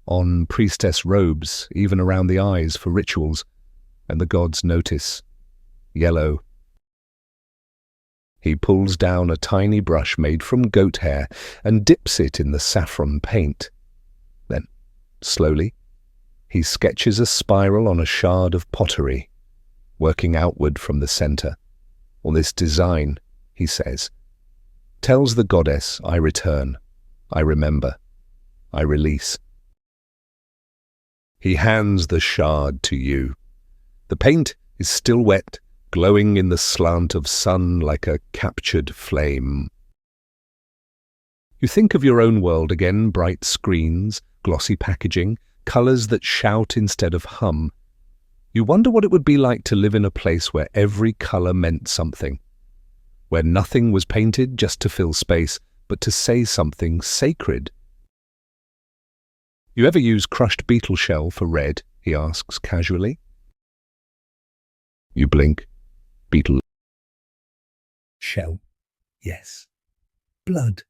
on priestess robes, even around the eyes for rituals, and the gods notice. Yellow. He pulls down a tiny brush made from goat hair and dips it in the saffron paint. Then, slowly, he sketches a spiral on a shard of pottery, working outward from the center. Or this design, he says, tells the goddess, I return, I remember, I release. He hands the shard to you. The paint is still wet, glowing in the slant of sun like a captured flame. You think of your own world again, bright screens, glossy packaging, colours that shout instead of hum. You wonder what it would be like to live in a place where every colour meant something, where nothing was painted just to fill space, but to say something sacred. You ever use crushed beetle shell for red? He asks casually. You blink. Beetle. Shell. Yes. Blood.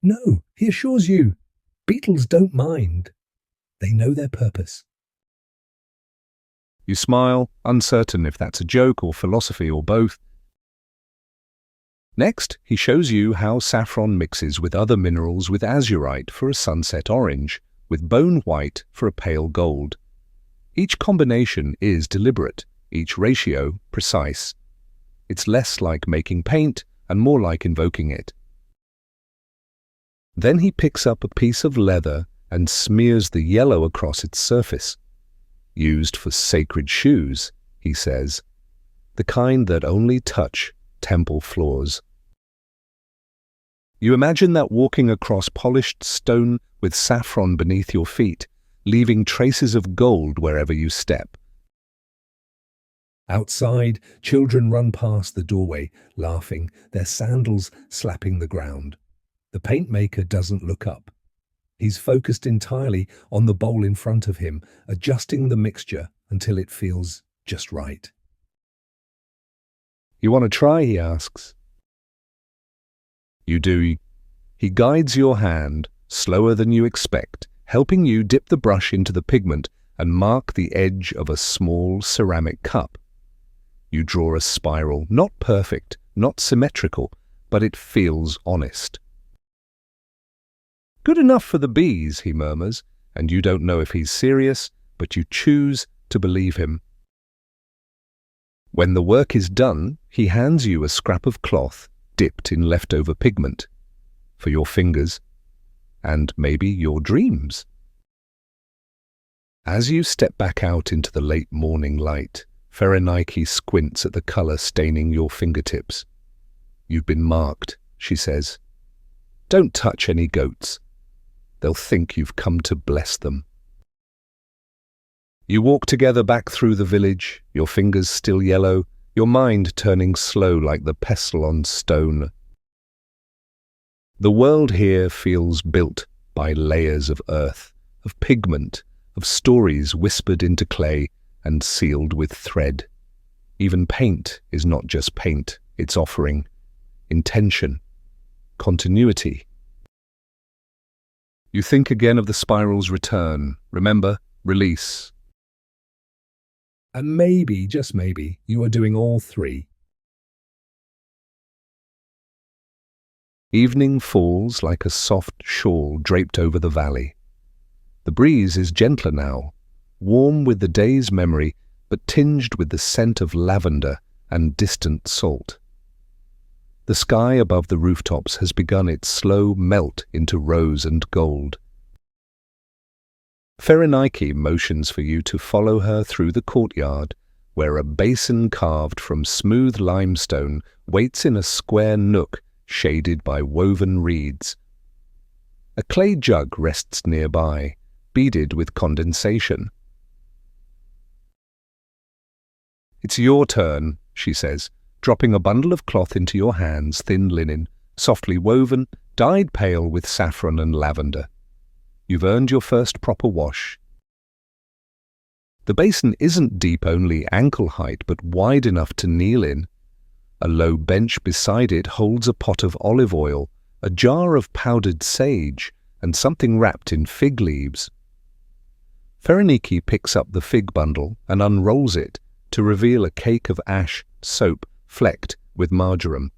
No, he assures you, beetles don't mind. They know their purpose. You smile, uncertain if that's a joke or philosophy or both. Next, he shows you how saffron mixes with other minerals with azurite for a sunset orange, with bone white for a pale gold. Each combination is deliberate, each ratio precise. It's less like making paint and more like invoking it. Then he picks up a piece of leather and smears the yellow across its surface. Used for sacred shoes, he says, the kind that only touch temple floors. You imagine that walking across polished stone with saffron beneath your feet, leaving traces of gold wherever you step. Outside, children run past the doorway, laughing, their sandals slapping the ground. The paint maker doesn't look up. He's focused entirely on the bowl in front of him, adjusting the mixture until it feels just right. You want to try? He asks. You do. He guides your hand, slower than you expect, helping you dip the brush into the pigment and mark the edge of a small ceramic cup. You draw a spiral, not perfect, not symmetrical, but it feels honest. Good enough for the bees, he murmurs, and you don't know if he's serious, but you choose to believe him. When the work is done, he hands you a scrap of cloth dipped in leftover pigment for your fingers and maybe your dreams. As you step back out into the late morning light, Pherenike squints at the colour staining your fingertips. You've been marked, she says. Don't touch any goats. They'll think you've come to bless them. You walk together back through the village, your fingers still yellow, your mind turning slow like the pestle on stone. The world here feels built by layers of earth, of pigment, of stories whispered into clay and sealed with thread. Even paint is not just paint, it's offering, intention, continuity. You think again of the spiral's return. Remember, release. And maybe, just maybe, you are doing all three. Evening falls like a soft shawl draped over the valley. The breeze is gentler now, warm with the day's memory, but tinged with the scent of lavender and distant salt. The sky above the rooftops has begun its slow melt into rose and gold. Pherenike motions for you to follow her through the courtyard, where a basin carved from smooth limestone waits in a square nook shaded by woven reeds. A clay jug rests nearby, beaded with condensation. "It's your turn," she says, dropping a bundle of cloth into your hands, thin linen, softly woven, dyed pale with saffron and lavender. You've earned your first proper wash. The basin isn't deep, only ankle height, but wide enough to kneel in. A low bench beside it holds a pot of olive oil, a jar of powdered sage, and something wrapped in fig leaves. Pherenike picks up the fig bundle and unrolls it to reveal a cake of ash soap flecked with marjoram.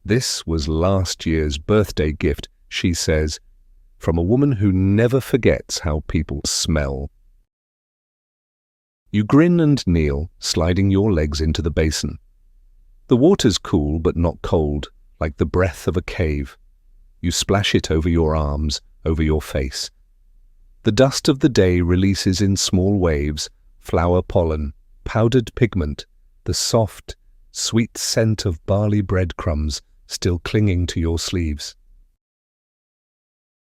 "This was last year's birthday gift," she says, "from a woman who never forgets how people smell." You grin and kneel, sliding your legs into the basin. The water's cool but not cold, like the breath of a cave. You splash it over your arms, over your face. The dust of the day releases in small waves, flower pollen, powdered pigment, the soft, sweet scent of barley breadcrumbs still clinging to your sleeves.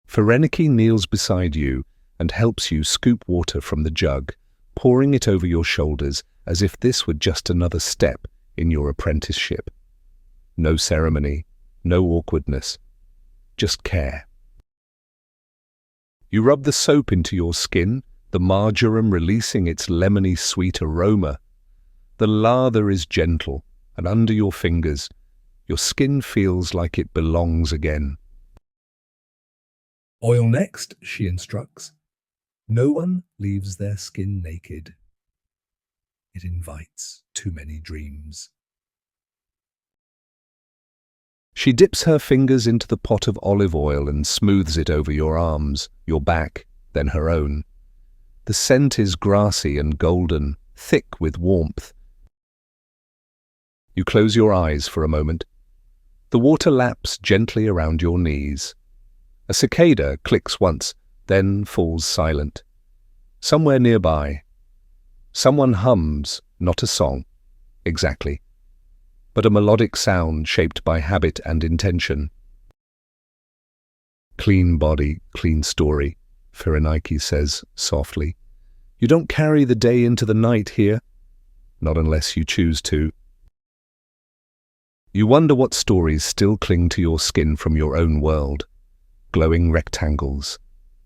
Pherenike kneels beside you and helps you scoop water from the jug, pouring it over your shoulders as if this were just another step in your apprenticeship. No ceremony, no awkwardness, just care. You rub the soap into your skin, the marjoram releasing its lemony sweet aroma. The lather is gentle, and under your fingers, your skin feels like it belongs again. Oil next, she instructs. No one leaves their skin naked. It invites too many dreams. She dips her fingers into the pot of olive oil and smooths it over your arms, your back, then her own. The scent is grassy and golden, thick with warmth. You close your eyes for a moment. The water laps gently around your knees. A cicada clicks once, then falls silent. Somewhere nearby, someone hums, not a song, exactly, but a melodic sound shaped by habit and intention. "Clean body, clean story," Pherenike says softly. "You don't carry the day into the night here, not unless you choose to." You wonder what stories still cling to your skin from your own world. Glowing rectangles,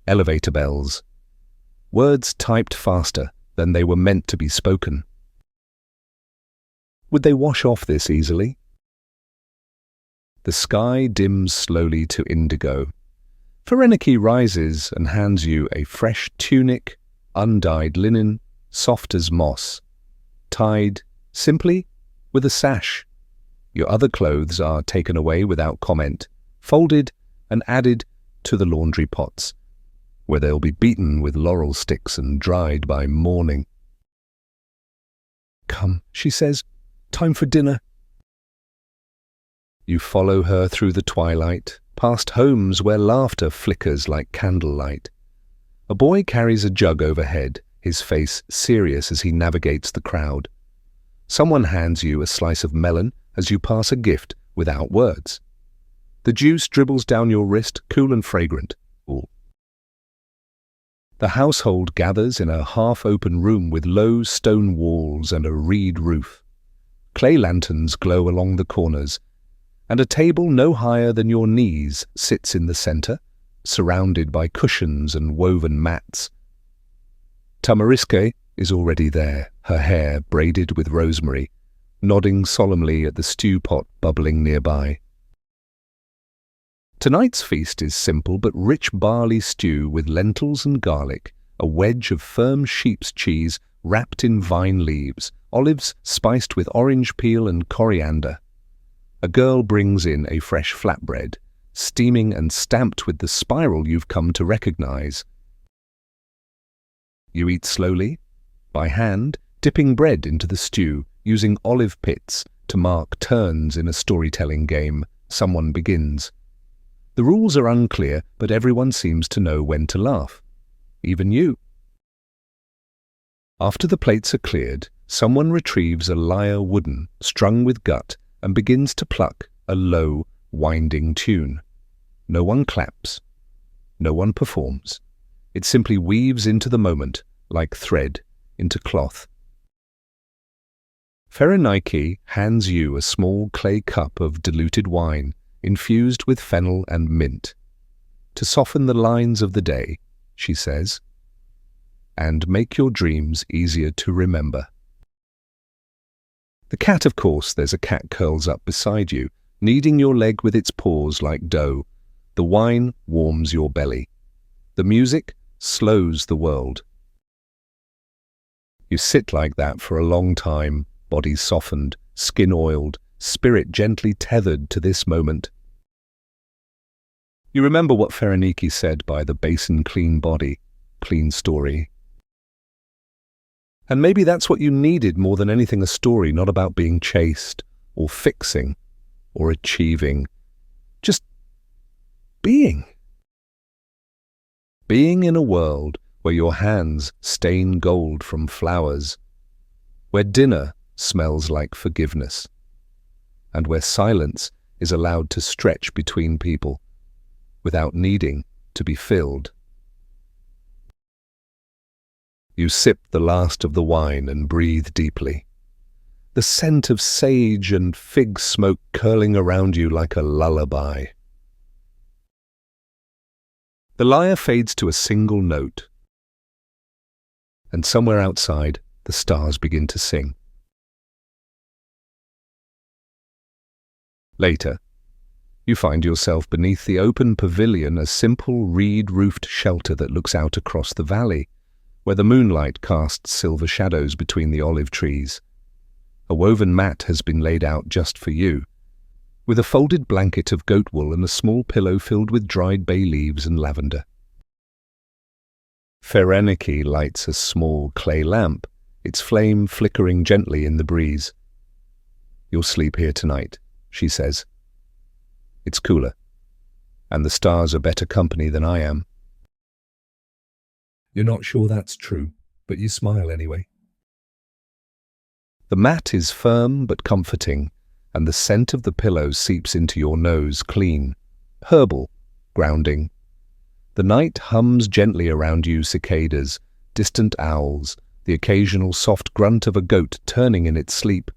elevator bells, words typed faster than they were meant to be spoken. Would they wash off this easily? The sky dims slowly to indigo. Pherenike rises and hands you a fresh tunic, undyed linen, soft as moss, tied, simply, with a sash. Your other clothes are taken away without comment, folded and added to the laundry pots, where they'll be beaten with laurel sticks and dried by morning. "Come," she says, "time for dinner." You follow her through the twilight, past homes where laughter flickers like candlelight. A boy carries a jug overhead, his face serious as he navigates the crowd. Someone hands you a slice of melon as you pass a gift without words. The juice dribbles down your wrist, cool and fragrant. The household gathers in a half-open room with low stone walls and a reed roof. Clay lanterns glow along the corners, and a table no higher than your knees sits in the center, surrounded by cushions and woven mats. Tamariske is already there, her hair braided with rosemary, nodding solemnly at the stew pot bubbling nearby. Tonight's feast is simple but rich barley stew with lentils and garlic, a wedge of firm sheep's cheese wrapped in vine leaves, olives spiced with orange peel and coriander. A girl brings in a fresh flatbread, steaming and stamped with the spiral you've come to recognize. You eat slowly, by hand, dipping bread into the stew, using olive pits to mark turns in a storytelling game. Someone begins. The rules are unclear, but everyone seems to know when to laugh. Even you. After the plates are cleared, someone retrieves a lyre wooden, strung with gut, and begins to pluck a low, winding tune. No one claps. No one performs. It simply weaves into the moment, like thread into cloth. Pherenike hands you a small clay cup of diluted wine, infused with fennel and mint. To soften the lines of the day, she says, and make your dreams easier to remember. The cat, of course, there's a cat curls up beside you, kneading your leg with its paws like dough. The wine warms your belly. The music slows the world. You sit like that for a long time, body softened, skin oiled, spirit gently tethered to this moment. You remember what Pherenike said by the basin clean body, clean story. And maybe that's what you needed more than anything, a story not about being chased, or fixing, or achieving. Just being. Being in a world where your hands stain gold from flowers, where dinner smells like forgiveness, and where silence is allowed to stretch between people without needing to be filled. You sip the last of the wine and breathe deeply, the scent of sage and fig smoke curling around you like a lullaby. The lyre fades to a single note, and somewhere outside, the stars begin to sing. Later, you find yourself beneath the open pavilion, a simple reed-roofed shelter that looks out across the valley, where the moonlight casts silver shadows between the olive trees. A woven mat has been laid out just for you, with a folded blanket of goat wool and a small pillow filled with dried bay leaves and lavender. Pherenike lights a small clay lamp, its flame flickering gently in the breeze. "You'll sleep here tonight," she says. "It's cooler, and the stars are better company than I am." You're not sure that's true, but you smile anyway. The mat is firm but comforting, and the scent of the pillow seeps into your nose clean, herbal, grounding. The night hums gently around you, cicadas, distant owls, the occasional soft grunt of a goat turning in its sleep.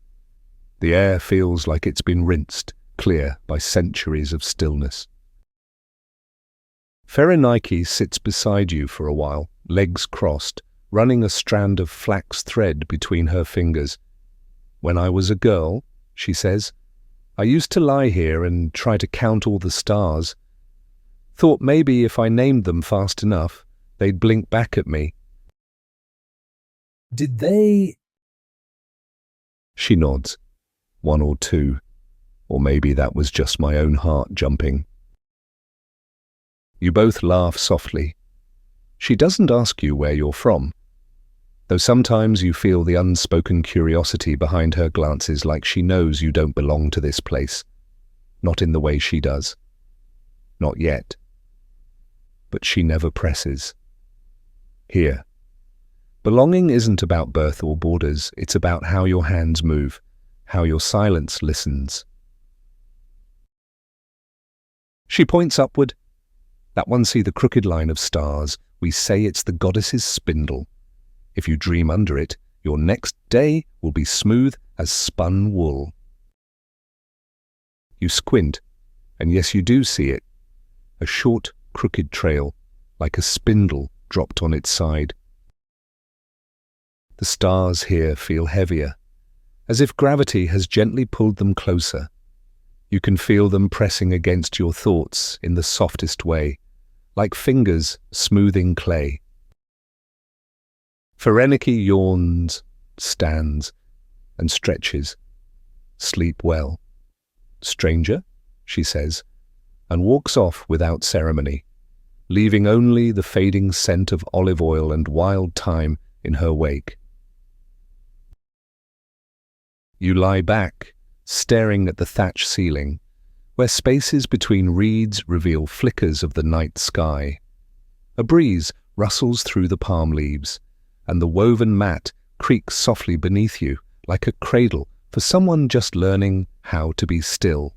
The air feels like it's been rinsed, clear by centuries of stillness. Pherenike sits beside you for a while, legs crossed, running a strand of flax thread between her fingers. "When I was a girl," she says, "I used to lie here and try to count all the stars. Thought maybe if I named them fast enough, they'd blink back at me." Did they? She nods. "One or two. Or maybe that was just my own heart jumping." You both laugh softly. She doesn't ask you where you're from, though sometimes you feel the unspoken curiosity behind her glances, like she knows you don't belong to this place. Not in the way she does. Not yet. But she never presses. Here. Belonging isn't about birth or borders, it's about how your hands move, how your silence listens. She points upward. "That one, see the crooked line of stars? We say it's the goddess's spindle. If you dream under it, your next day will be smooth as spun wool." You squint, and yes, you do see it. A short, crooked trail, like a spindle dropped on its side. The stars here feel heavier, as if gravity has gently pulled them closer. You can feel them pressing against your thoughts in the softest way, like fingers smoothing clay. Fereniki yawns, stands, and stretches. Sleep well. Stranger, she says, and walks off without ceremony, leaving only the fading scent of olive oil and wild thyme in her wake. You lie back, staring at the thatch ceiling, where spaces between reeds reveal flickers of the night sky. A breeze rustles through the palm leaves, and the woven mat creaks softly beneath you, like a cradle for someone just learning how to be still.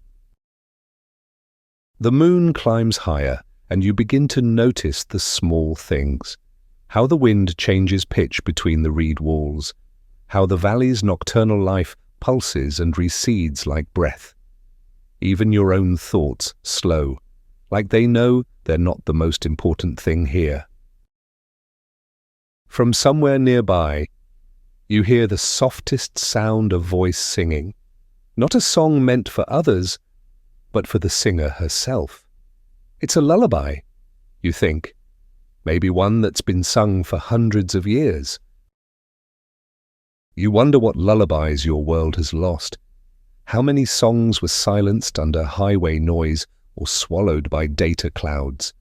The moon climbs higher, and you begin to notice the small things. How the wind changes pitch between the reed walls, how the valley's nocturnal life pulses and recedes like breath. Even your own thoughts slow, like they know they're not the most important thing here. From somewhere nearby, you hear the softest sound of voice singing, not a song meant for others, but for the singer herself. It's a lullaby, you think, maybe one that's been sung for hundreds of years. You wonder what lullabies your world has lost. How many songs were silenced under highway noise or swallowed by data clouds?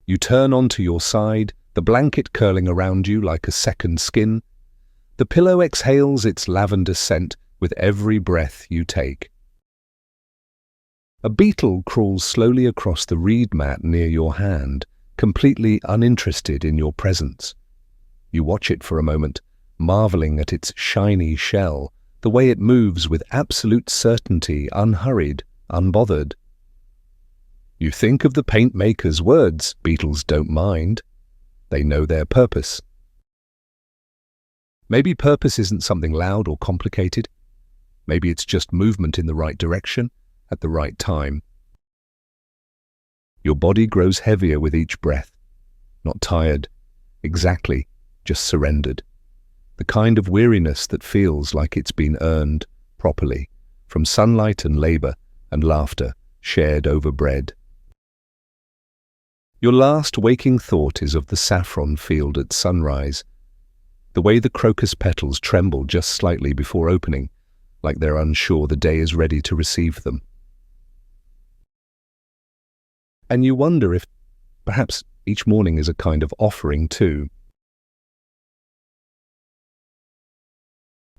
You turn onto your side, the blanket curling around you like a second skin. The pillow exhales its lavender scent with every breath you take. A beetle crawls slowly across the reed mat near your hand, completely uninterested in your presence. You watch it for a moment, marveling at its shiny shell, the way it moves with absolute certainty, unhurried, unbothered. You think of the paint maker's words, beetles don't mind. They know their purpose. Maybe purpose isn't something loud or complicated. Maybe it's just movement in the right direction, at the right time. Your body grows heavier with each breath. Not tired, exactly, just surrendered. The kind of weariness that feels like it's been earned properly, from sunlight and labor and laughter shared over bread. Your last waking thought is of the saffron field at sunrise, the way the crocus petals tremble just slightly before opening, like they're unsure the day is ready to receive them. And you wonder if perhaps each morning is a kind of offering too.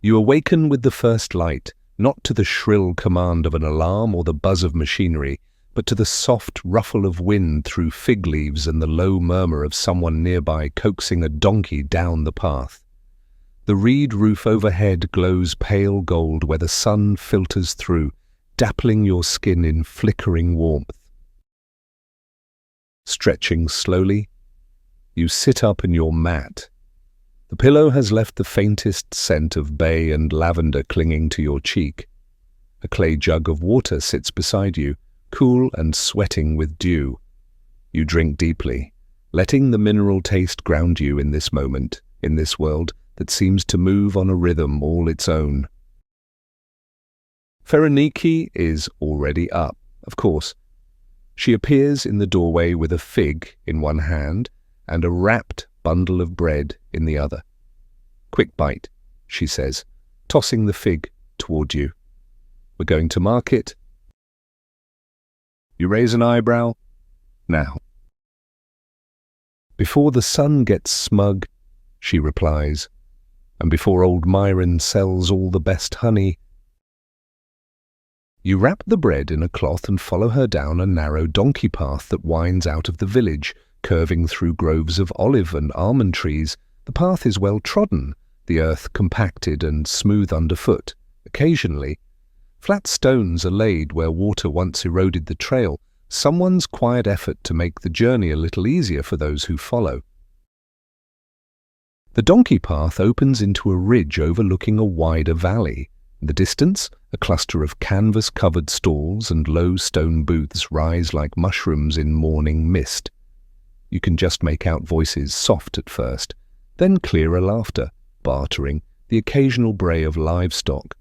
You awaken with the first light, not to the shrill command of an alarm or the buzz of machinery, but to the soft ruffle of wind through fig leaves and the low murmur of someone nearby coaxing a donkey down the path. The reed roof overhead glows pale gold where the sun filters through, dappling your skin in flickering warmth. Stretching slowly, you sit up in your mat. The pillow has left the faintest scent of bay and lavender clinging to your cheek. A clay jug of water sits beside you, cool and sweating with dew. You drink deeply, letting the mineral taste ground you in this moment, in this world that seems to move on a rhythm all its own. Fereniki is already up, of course. She appears in the doorway with a fig in one hand and a wrapped bundle of bread in the other. "Quick bite," she says, tossing the fig toward you. "We're going to market." You raise an eyebrow. "Now." "Before the sun gets smug," she replies, "and before old Myron sells all the best honey." You wrap the bread in a cloth and follow her down a narrow donkey path that winds out of the village, curving through groves of olive and almond trees. The path is well trodden, the earth compacted and smooth underfoot. Occasionally, flat stones are laid where water once eroded the trail, someone's quiet effort to make the journey a little easier for those who follow. The donkey path opens into a ridge overlooking a wider valley, In the distance, a cluster of canvas-covered stalls and low stone booths rise like mushrooms in morning mist. You can just make out voices, soft at first, then clearer laughter, bartering, the occasional bray of livestock.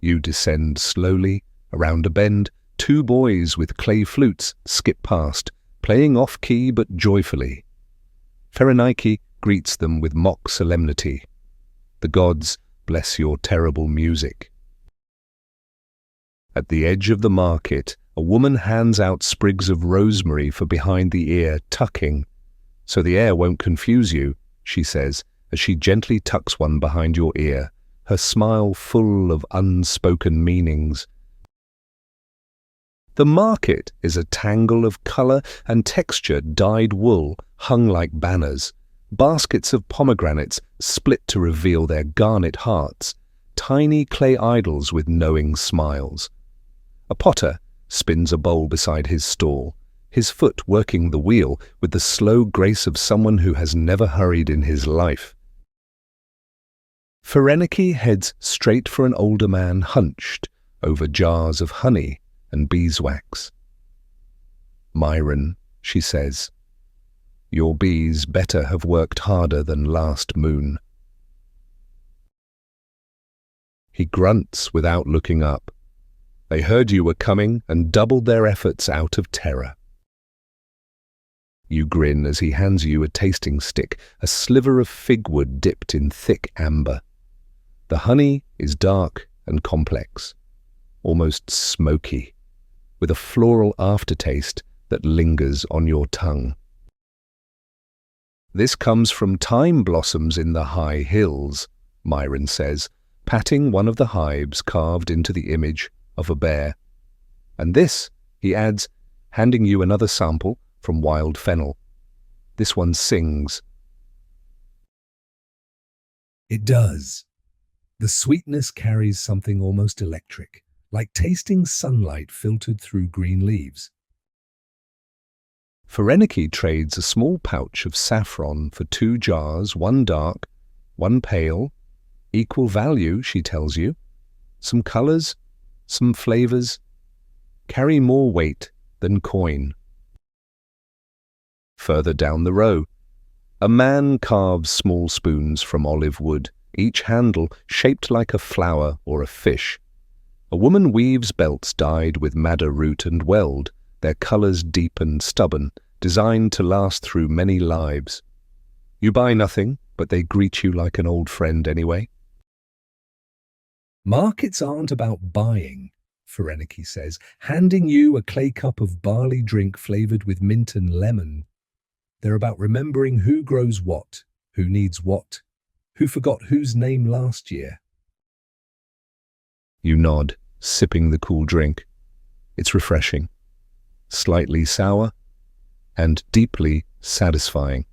You descend slowly. Around a bend, two boys with clay flutes skip past, playing off-key but joyfully. Pherenike greets them with mock solemnity. The gods bless your terrible music. At the edge of the market, a woman hands out sprigs of rosemary for behind the ear tucking. So the air won't confuse you, she says, as she gently tucks one behind your ear, her smile full of unspoken meanings. The market is a tangle of colour and texture dyed wool hung like banners, baskets of pomegranates split to reveal their garnet hearts, tiny clay idols with knowing smiles. A potter spins a bowl beside his stall, his foot working the wheel with the slow grace of someone who has never hurried in his life. Pherenike heads straight for an older man hunched over jars of honey and beeswax. Myron, she says, your bees better have worked harder than last moon. He grunts without looking up. They heard you were coming and doubled their efforts out of terror. You grin as he hands you a tasting stick, a sliver of figwood dipped in thick amber. The honey is dark and complex, almost smoky, with a floral aftertaste that lingers on your tongue. This comes from thyme blossoms in the high hills, Myron says, patting one of the hives carved into the image of a bear. And this, he adds, handing you another sample from wild fennel. This one sings. It does. The sweetness carries something almost electric, like tasting sunlight filtered through green leaves. Pherenike trades a small pouch of saffron for 2 jars, one dark, one pale. Equal value, she tells you. Some colours, some flavours. Carry more weight than coin. Further down the row, a man carves small spoons from olive wood, each handle shaped like a flower or a fish. A woman weaves belts dyed with madder root and weld, their colours deep and stubborn, designed to last through many lives. You buy nothing, but they greet you like an old friend anyway. Markets aren't about buying, Pherenike says, handing you a clay cup of barley drink flavoured with mint and lemon. They're about remembering who grows what, who needs what, who forgot whose name last year. You nod, sipping the cool drink. It's refreshing, slightly sour, and deeply satisfying.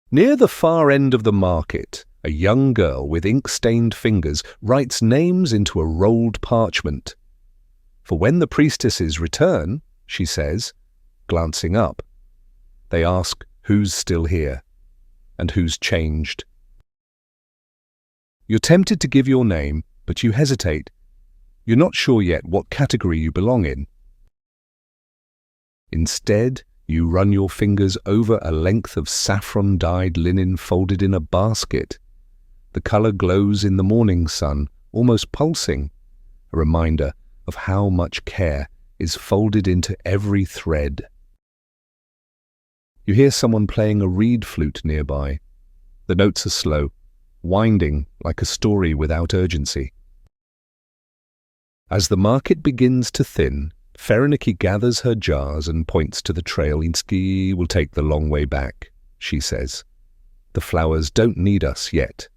Near the far end of the market, a young girl with ink-stained fingers writes names into a rolled parchment. For when the priestesses return, she says, glancing up, they ask who's still here and who's changed. You're tempted to give your name, but you hesitate. You're not sure yet what category you belong in. Instead, you run your fingers over a length of saffron-dyed linen folded in a basket. The colour glows in the morning sun, almost pulsing, a reminder of how much care is folded into every thread. You hear someone playing a reed flute nearby. The notes are slow, winding like a story without urgency. As the market begins to thin, Pherenike gathers her jars and points to the trail. Inski will take the long way back, she says. The flowers don't need us yet.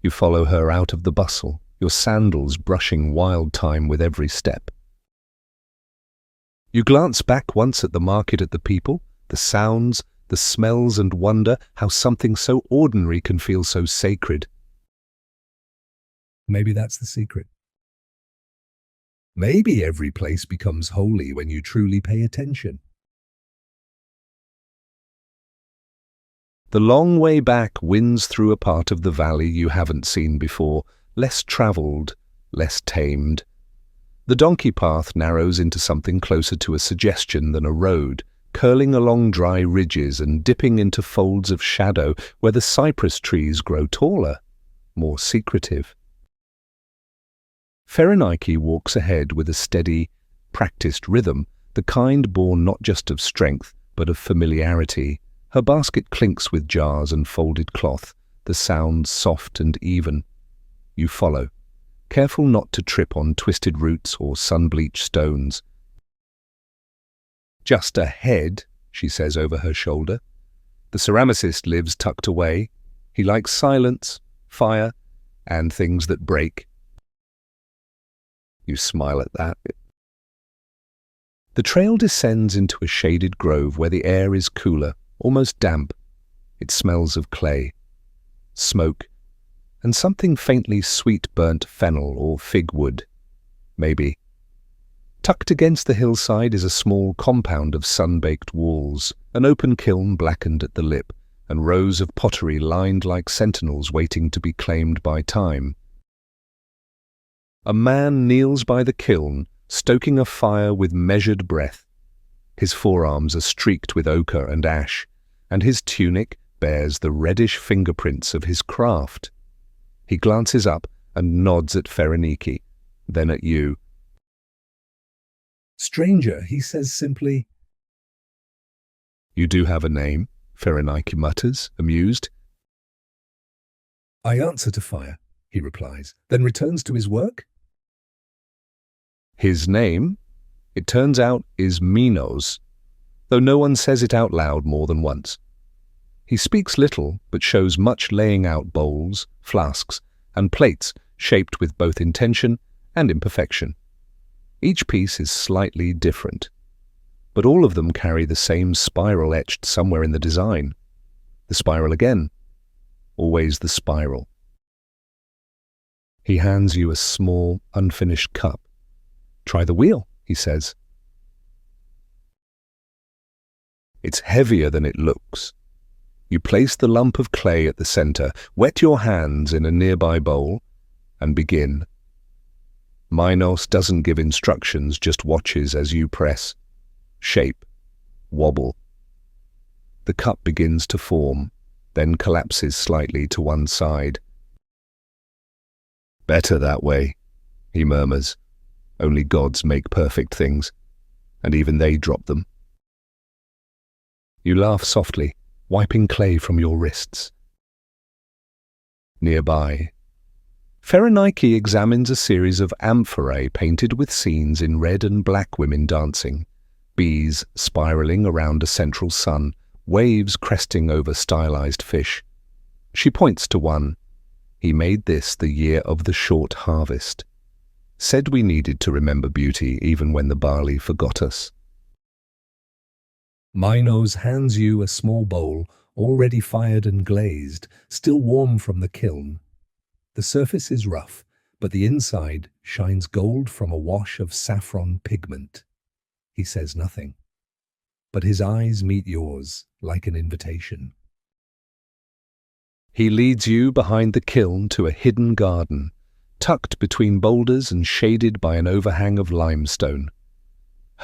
You follow her out of the bustle, your sandals brushing wild thyme with every step. You glance back once at the market, at the people, the sounds, the smells, and wonder how something so ordinary can feel so sacred. Maybe that's the secret. Maybe every place becomes holy when you truly pay attention. The long way back winds through a part of the valley you haven't seen before, less travelled, less tamed. The donkey path narrows into something closer to a suggestion than a road, curling along dry ridges and dipping into folds of shadow where the cypress trees grow taller, more secretive. Pherenike walks ahead with a steady, practiced rhythm, the kind born not just of strength, but of familiarity. Her basket clinks with jars and folded cloth, the sound soft and even. You follow, careful not to trip on twisted roots or sun-bleached stones. Just ahead, she says over her shoulder. The ceramicist lives tucked away. He likes silence, fire, and things that break. You smile at that. The trail descends into a shaded grove where the air is cooler, almost damp. It smells of clay, smoke, and something faintly sweet-burnt fennel or fig wood, maybe. Tucked against the hillside is a small compound of sun-baked walls, an open kiln blackened at the lip, and rows of pottery lined like sentinels waiting to be claimed by time. A man kneels by the kiln, stoking a fire with measured breath. His forearms are streaked with ochre and ash, and his tunic bears the reddish fingerprints of his craft. He glances up and nods at Pherenike, then at you. Stranger, he says simply. You do have a name, Pherenike mutters, amused. I answer to fire, he replies, then returns to his work. His name, it turns out, is Minos, though no one says it out loud more than once. He speaks little, but shows much laying out bowls, flasks, and plates shaped with both intention and imperfection. Each piece is slightly different, but all of them carry the same spiral etched somewhere in the design. The spiral again, always the spiral. He hands you a small, unfinished cup. Try the wheel, he says. It's heavier than it looks. You place the lump of clay at the center, wet your hands in a nearby bowl, and begin. Minos doesn't give instructions, just watches as you press. Shape. Wobble. The cup begins to form, then collapses slightly to one side. Better that way, he murmurs. Only gods make perfect things, and even they drop them. You laugh softly, wiping clay from your wrists. Nearby, Pherenike examines a series of amphorae painted with scenes in red and black women dancing, bees spiraling around a central sun, waves cresting over stylized fish. She points to one. He made this the year of the short harvest. Said we needed to remember beauty even when the barley forgot us. Minos hands you a small bowl, already fired and glazed, still warm from the kiln. The surface is rough, but the inside shines gold from a wash of saffron pigment. He says nothing, but his eyes meet yours like an invitation. He leads you behind the kiln to a hidden garden, tucked between boulders and shaded by an overhang of limestone.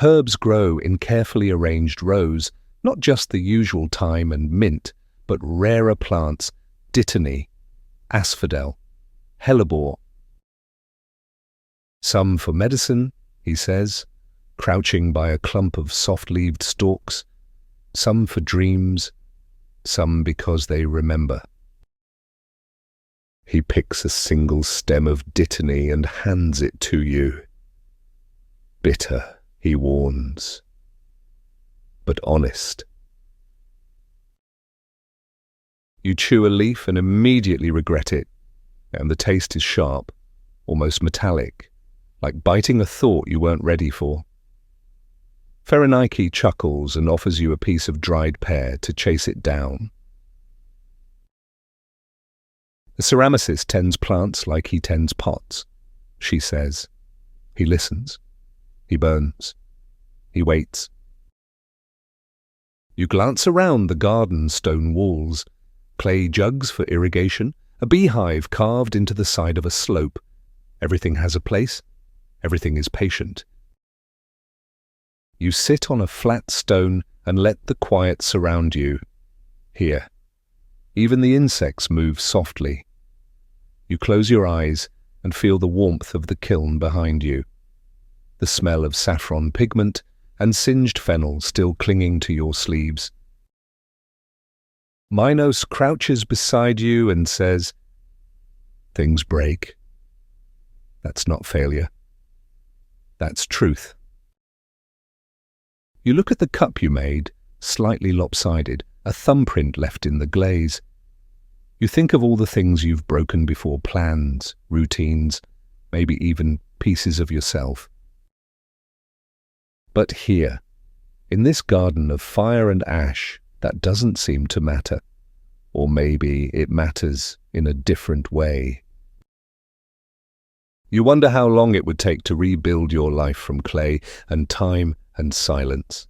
Herbs grow in carefully arranged rows, not just the usual thyme and mint, but rarer plants, dittany, asphodel, hellebore. Some for medicine, he says, crouching by a clump of soft-leaved stalks, some for dreams, some because they remember. He picks a single stem of dittany and hands it to you. Bitter, he warns, but honest. You chew a leaf and immediately regret it, and the taste is sharp, almost metallic, like biting a thought you weren't ready for. Pherenike chuckles and offers you a piece of dried pear to chase it down. The ceramicist tends plants like he tends pots, she says. He listens. He burns. He waits. You glance around the garden stone walls, clay jugs for irrigation, a beehive carved into the side of a slope. Everything has a place. Everything is patient. You sit on a flat stone and let the quiet surround you. Here, even the insects move softly. You close your eyes and feel the warmth of the kiln behind you, the smell of saffron pigment and singed fennel still clinging to your sleeves. Minos crouches beside you and says, "Things break. That's not failure. That's truth." You look at the cup you made, slightly lopsided, a thumbprint left in the glaze. You think of all the things you've broken before, plans, routines, maybe even pieces of yourself. But here, in this garden of fire and ash, that doesn't seem to matter. Or maybe it matters in a different way. You wonder how long it would take to rebuild your life from clay and time and silence.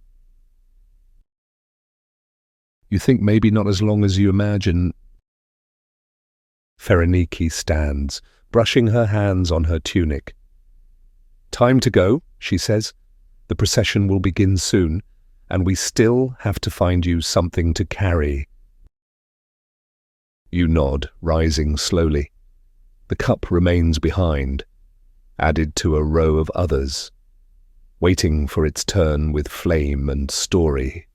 You think maybe not as long as you imagine. Pherenike stands, brushing her hands on her tunic. "Time to go," she says. "The procession will begin soon, and we still have to find you something to carry." You nod, rising slowly. The cup remains behind, added to a row of others, waiting for its turn with flame and story.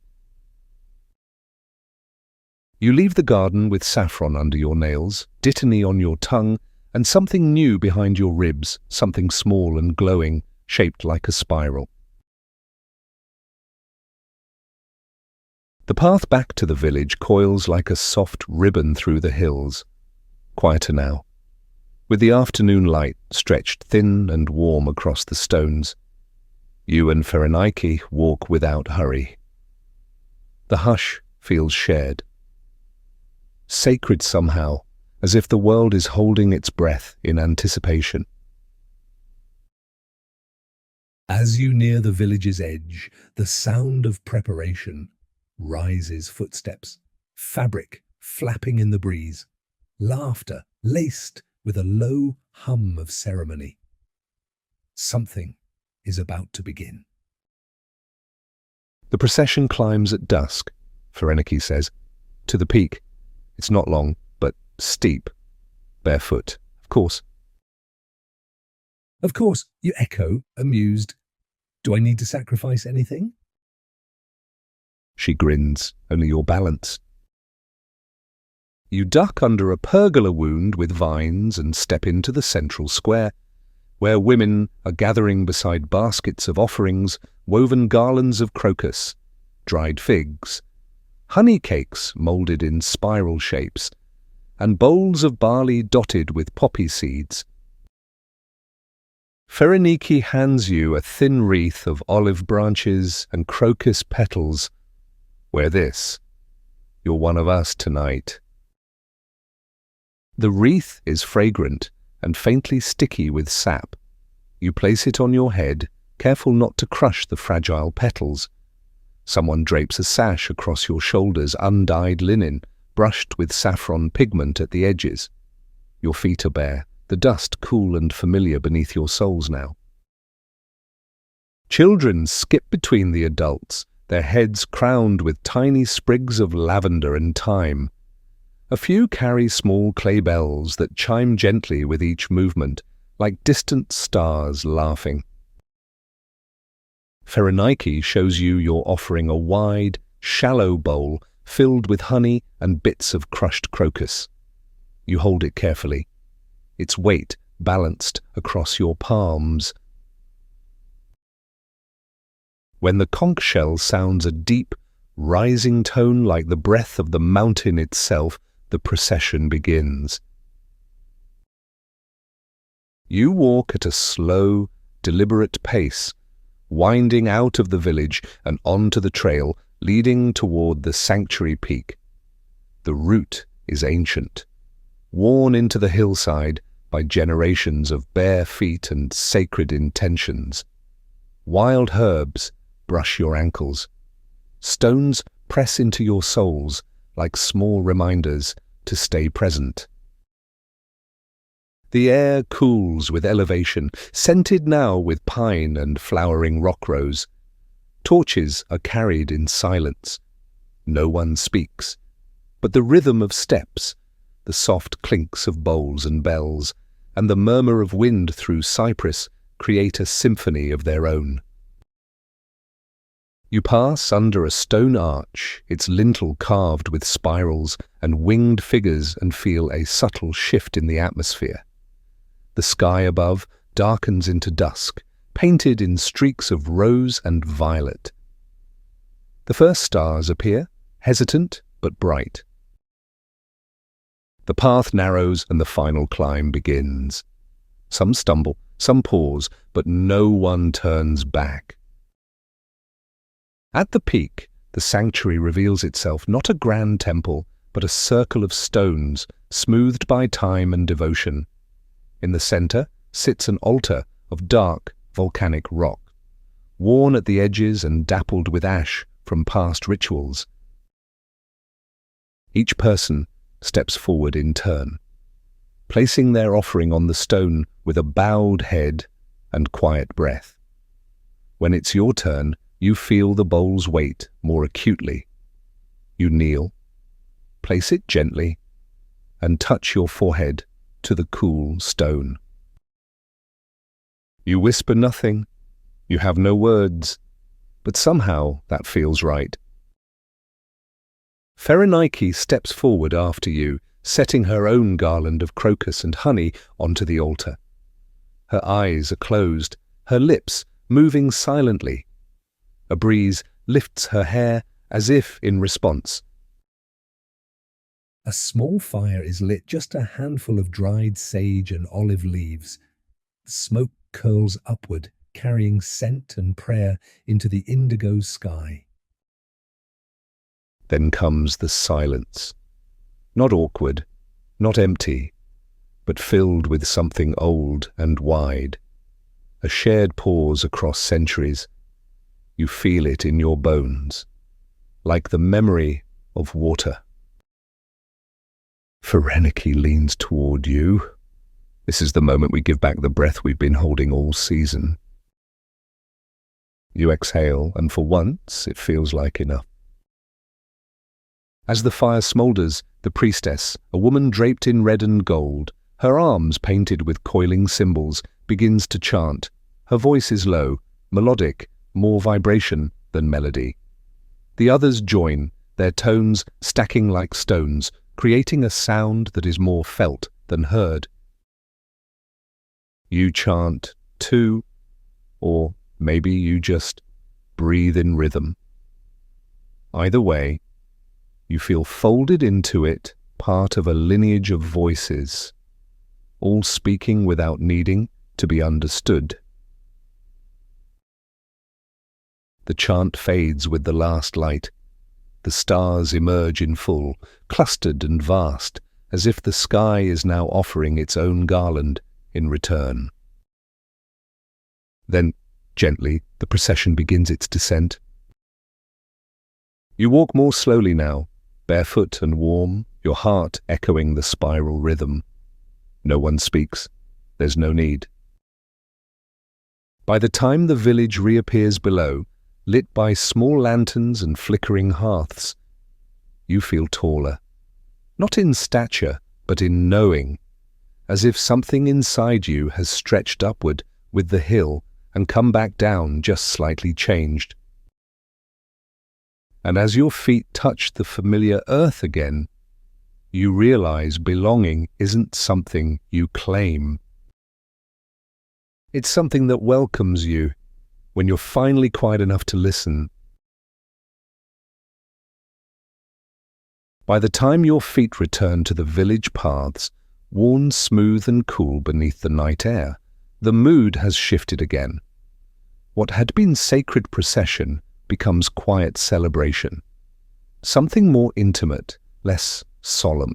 You leave the garden with saffron under your nails, dittany on your tongue, and something new behind your ribs, something small and glowing, shaped like a spiral. The path back to the village coils like a soft ribbon through the hills. Quieter now, with the afternoon light stretched thin and warm across the stones. You and Pherenike walk without hurry. The hush feels shared. Sacred somehow, as if the world is holding its breath in anticipation. As you near the village's edge, the sound of preparation rises, footsteps, fabric flapping in the breeze, laughter laced with a low hum of ceremony. Something is about to begin. The procession climbs at dusk, Pherenike says, to the peak. It's not long, but steep. Barefoot, of course. Of course, you echo, amused. Do I need to sacrifice anything? She grins, only your balance. You duck under a pergola wound with vines and step into the central square, where women are gathering beside baskets of offerings, woven garlands of crocus, dried figs, honey cakes moulded in spiral shapes, and bowls of barley dotted with poppy seeds. Pherenike hands you a thin wreath of olive branches and crocus petals. Wear this. You're one of us tonight. The wreath is fragrant and faintly sticky with sap. You place it on your head, careful not to crush the fragile petals. Someone drapes a sash across your shoulders, undyed linen, brushed with saffron pigment at the edges. Your feet are bare, the dust cool and familiar beneath your soles now. Children skip between the adults, their heads crowned with tiny sprigs of lavender and thyme. A few carry small clay bells that chime gently with each movement, like distant stars laughing. Pherenike shows you you're offering a wide, shallow bowl filled with honey and bits of crushed crocus. You hold it carefully, its weight balanced across your palms. When the conch shell sounds a deep, rising tone like the breath of the mountain itself, the procession begins. You walk at a slow, deliberate pace, winding out of the village and onto the trail leading toward the sanctuary peak. The route is ancient, worn into the hillside by generations of bare feet and sacred intentions. Wild herbs brush your ankles. Stones press into your soles like small reminders to stay present. The air cools with elevation, scented now with pine and flowering rock rose. Torches are carried in silence. No one speaks, but the rhythm of steps, the soft clinks of bowls and bells, and the murmur of wind through cypress create a symphony of their own. You pass under a stone arch, its lintel carved with spirals and winged figures, and feel a subtle shift in the atmosphere. The sky above darkens into dusk, painted in streaks of rose and violet. The first stars appear, hesitant but bright. The path narrows and the final climb begins. Some stumble, some pause, but no one turns back. At the peak, the sanctuary reveals itself not a grand temple, but a circle of stones, smoothed by time and devotion. In the center sits an altar of dark, volcanic rock, worn at the edges and dappled with ash from past rituals. Each person steps forward in turn, placing their offering on the stone with a bowed head and quiet breath. When it's your turn, you feel the bowl's weight more acutely. You kneel, place it gently, and touch your forehead to the cool stone. You whisper nothing, you have no words, but somehow that feels right. Pherenike steps forward after you, setting her own garland of crocus and honey onto the altar. Her eyes are closed, her lips moving silently. A breeze lifts her hair as if in response. A small fire is lit, just a handful of dried sage and olive leaves. The smoke curls upward, carrying scent and prayer into the indigo sky. Then comes the silence. Not awkward, not empty, but filled with something old and wide. A shared pause across centuries. You feel it in your bones, like the memory of water. Pherenike leans toward you. This is the moment we give back the breath we've been holding all season. You exhale, and for once it feels like enough. As the fire smoulders, the priestess, a woman draped in red and gold, her arms painted with coiling symbols, begins to chant. Her voice is low, melodic, more vibration than melody. The others join, their tones stacking like stones, creating a sound that is more felt than heard. You chant too, or maybe you just breathe in rhythm. Either way, you feel folded into it, part of a lineage of voices, all speaking without needing to be understood. The chant fades with the last light. The stars emerge in full, clustered and vast, as if the sky is now offering its own garland in return. Then, gently, the procession begins its descent. You walk more slowly now, barefoot and warm, your heart echoing the spiral rhythm. No one speaks. There's no need. By the time the village reappears below, lit by small lanterns and flickering hearths, you feel taller. Not in stature, but in knowing, as if something inside you has stretched upward with the hill and come back down just slightly changed. And as your feet touch the familiar earth again, you realize belonging isn't something you claim. It's something that welcomes you when you're finally quiet enough to listen. By the time your feet return to the village paths, worn smooth and cool beneath the night air, the mood has shifted again. What had been sacred procession becomes quiet celebration. Something more intimate, less solemn,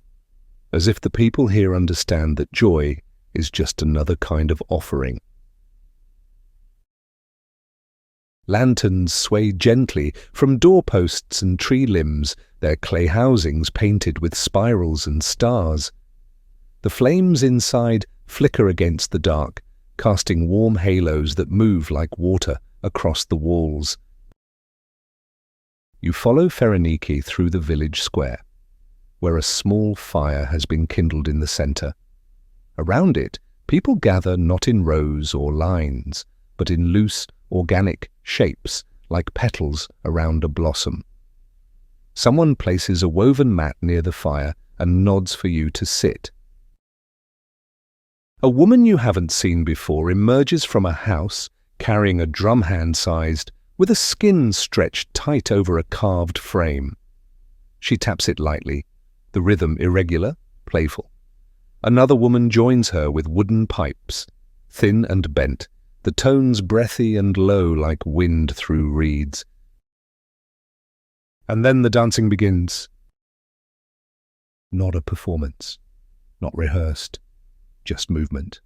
as if the people here understand that joy is just another kind of offering. Lanterns sway gently from doorposts and tree limbs, their clay housings painted with spirals and stars. The flames inside flicker against the dark, casting warm halos that move like water across the walls. You follow Phereniki through the village square, where a small fire has been kindled in the center. Around it, people gather not in rows or lines, but in loose, organic shapes like petals around a blossom. Someone places a woven mat near the fire and nods for you to sit. A woman you haven't seen before emerges from a house carrying a drum hand-sized, with a skin stretched tight over a carved frame. She taps it lightly, the rhythm irregular, playful. Another woman joins her with wooden pipes, thin and bent, the tones breathy and low like wind through reeds. And then the dancing begins. Not a performance, not rehearsed, just movement.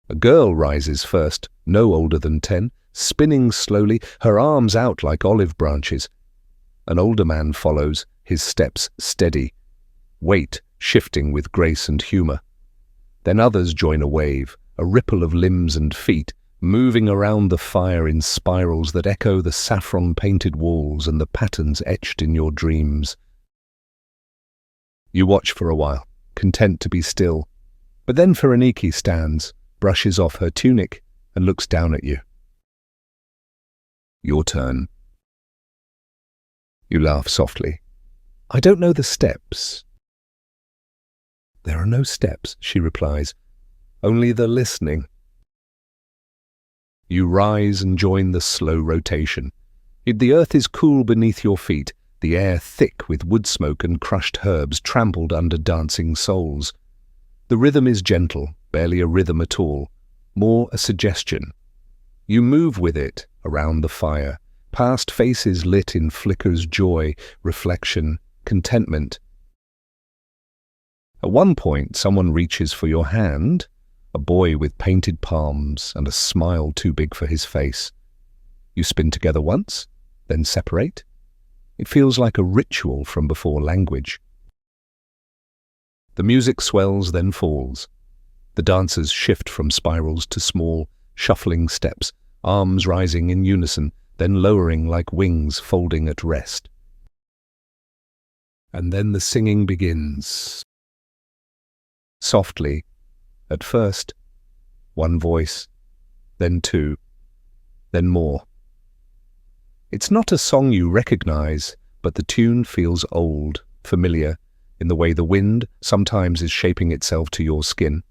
A girl rises first, no older than 10, spinning slowly, her arms out like olive branches. An older man follows, his steps steady, weight shifting with grace and humor. Then others join a wave, a ripple of limbs and feet, moving around the fire in spirals that echo the saffron-painted walls and the patterns etched in your dreams. You watch for a while, content to be still. But then Phereniki stands, brushes off her tunic, and looks down at you. Your turn. You laugh softly. I don't know the steps. There are no steps, she replies, only the listening. You rise and join the slow rotation. The earth is cool beneath your feet, the air thick with wood smoke and crushed herbs trampled under dancing soles. The rhythm is gentle, barely a rhythm at all, more a suggestion. You move with it around the fire, past faces lit in flickers joy, reflection, contentment. At one point, someone reaches for your hand, a boy with painted palms and a smile too big for his face. You spin together once, then separate. It feels like a ritual from before language. The music swells, then falls. The dancers shift from spirals to small, shuffling steps, arms rising in unison, then lowering like wings folding at rest. And then the singing begins. Softly, at first, one voice, then two, then more. It's not a song you recognize, but the tune feels old, familiar, in the way the wind sometimes is shaping itself to your skin.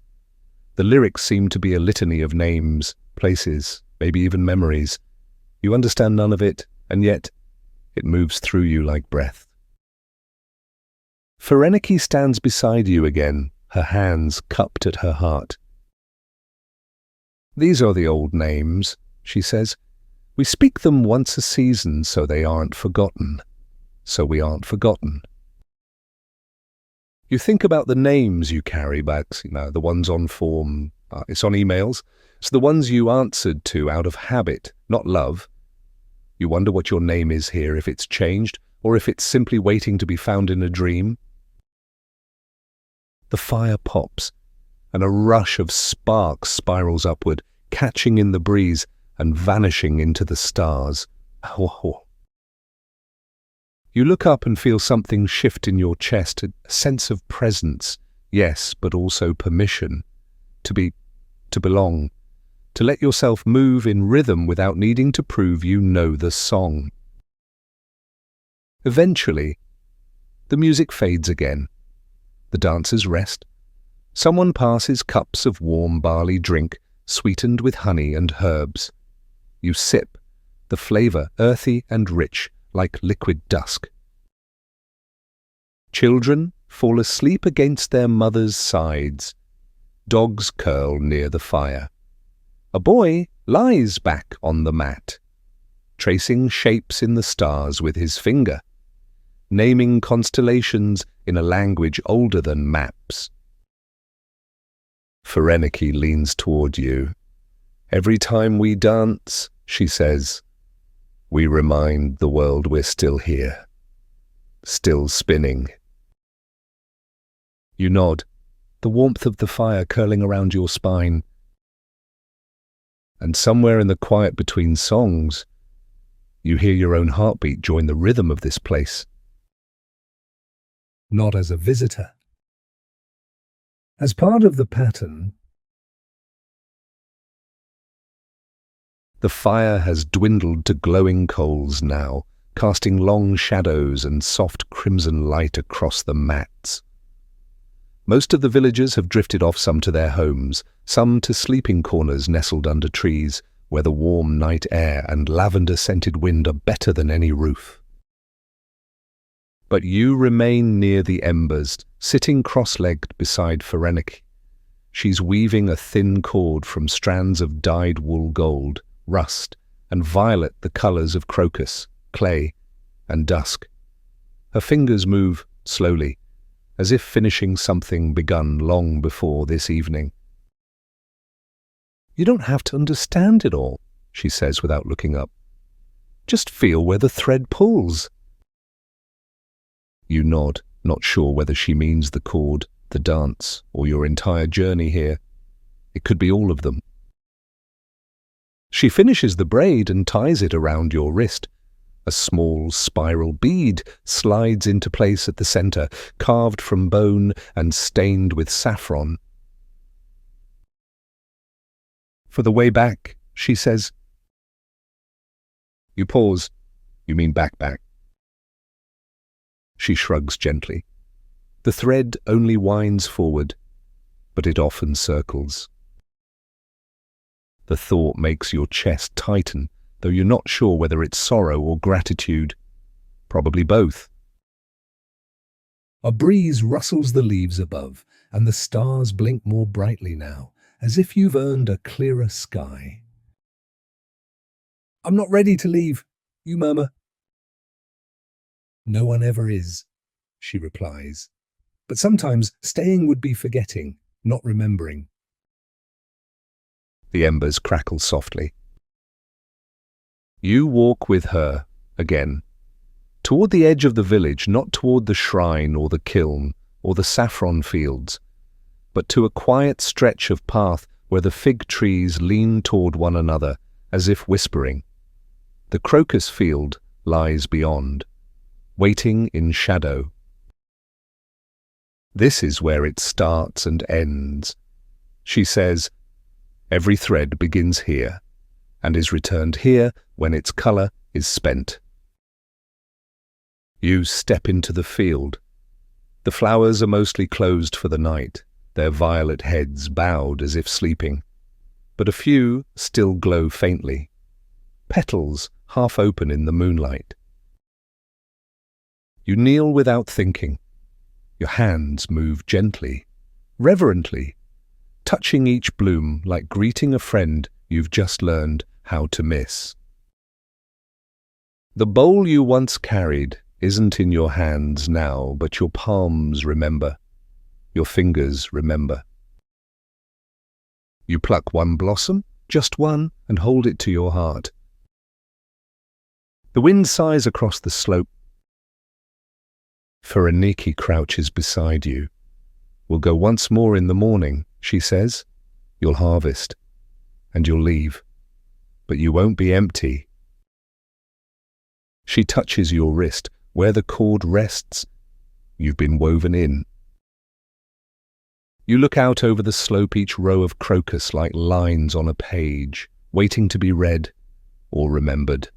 The lyrics seem to be a litany of names, places, maybe even memories. You understand none of it, and yet it moves through you like breath. Phereniki stands beside you again, her hands cupped at her heart. These are the old names, she says. We speak them once a season so they aren't forgotten. So we aren't forgotten. You think about the names you carry back, the ones on form, it's on emails. It's the ones you answered to out of habit, not love. You wonder what your name is here, if it's changed, or if it's simply waiting to be found in a dream. The fire pops, and a rush of sparks spirals upward, catching in the breeze and vanishing into the stars. Oh. You look up and feel something shift in your chest, a sense of presence, yes, but also permission, to belong, to let yourself move in rhythm without needing to prove you know the song. Eventually, the music fades again. The dancers rest. Someone passes cups of warm barley drink, sweetened with honey and herbs. You sip, the flavor earthy and rich, like liquid dusk. Children fall asleep against their mother's sides. Dogs curl near the fire. A boy lies back on the mat, tracing shapes in the stars with his finger, naming constellations in a language older than maps. Phereniki leans toward you. Every time we dance, she says. We remind the world we're still here, still spinning. You nod, the warmth of the fire curling around your spine. And somewhere in the quiet between songs, you hear your own heartbeat join the rhythm of this place. Not as a visitor. As part of the pattern, the fire has dwindled to glowing coals now, casting long shadows and soft crimson light across the mats. Most of the villagers have drifted off, some to their homes, some to sleeping corners nestled under trees, where the warm night air and lavender-scented wind are better than any roof. But you remain near the embers, sitting cross-legged beside Pherenike. She's weaving a thin cord from strands of dyed wool gold, rust, and violet, the colours of crocus, clay, and dusk. Her fingers move slowly, as if finishing something begun long before this evening. You don't have to understand it all, she says without looking up. Just feel where the thread pulls. You nod, not sure whether she means the cord, the dance, or your entire journey here. It could be all of them. She finishes the braid and ties it around your wrist. A small spiral bead slides into place at the center, carved from bone and stained with saffron. For the way back, she says. You pause. You mean back. She shrugs gently. The thread only winds forward, but it often circles. The thought makes your chest tighten, though you're not sure whether it's sorrow or gratitude. Probably both. A breeze rustles the leaves above, and the stars blink more brightly now, as if you've earned a clearer sky. I'm not ready to leave, you murmur. No one ever is, she replies. But sometimes staying would be forgetting, not remembering. The embers crackle softly. You walk with her, again, toward the edge of the village, not toward the shrine or the kiln or the saffron fields, but to a quiet stretch of path where the fig trees lean toward one another, as if whispering. The crocus field lies beyond, waiting in shadow. This is where it starts and ends. She says, every thread begins here, and is returned here when its colour is spent. You step into the field. The flowers are mostly closed for the night, their violet heads bowed as if sleeping, but a few still glow faintly, petals half open in the moonlight. You kneel without thinking. Your hands move gently, reverently, touching each bloom like greeting a friend you've just learned how to miss. The bowl you once carried isn't in your hands now, but your palms remember, your fingers remember. You pluck one blossom, just one, and hold it to your heart. The wind sighs across the slope. Pherenike crouches beside you. We'll go once more in the morning, she says. You'll harvest, and you'll leave. But you won't be empty. She touches your wrist, where the cord rests. You've been woven in. You look out over the slope, each row of crocus like lines on a page, waiting to be read or remembered.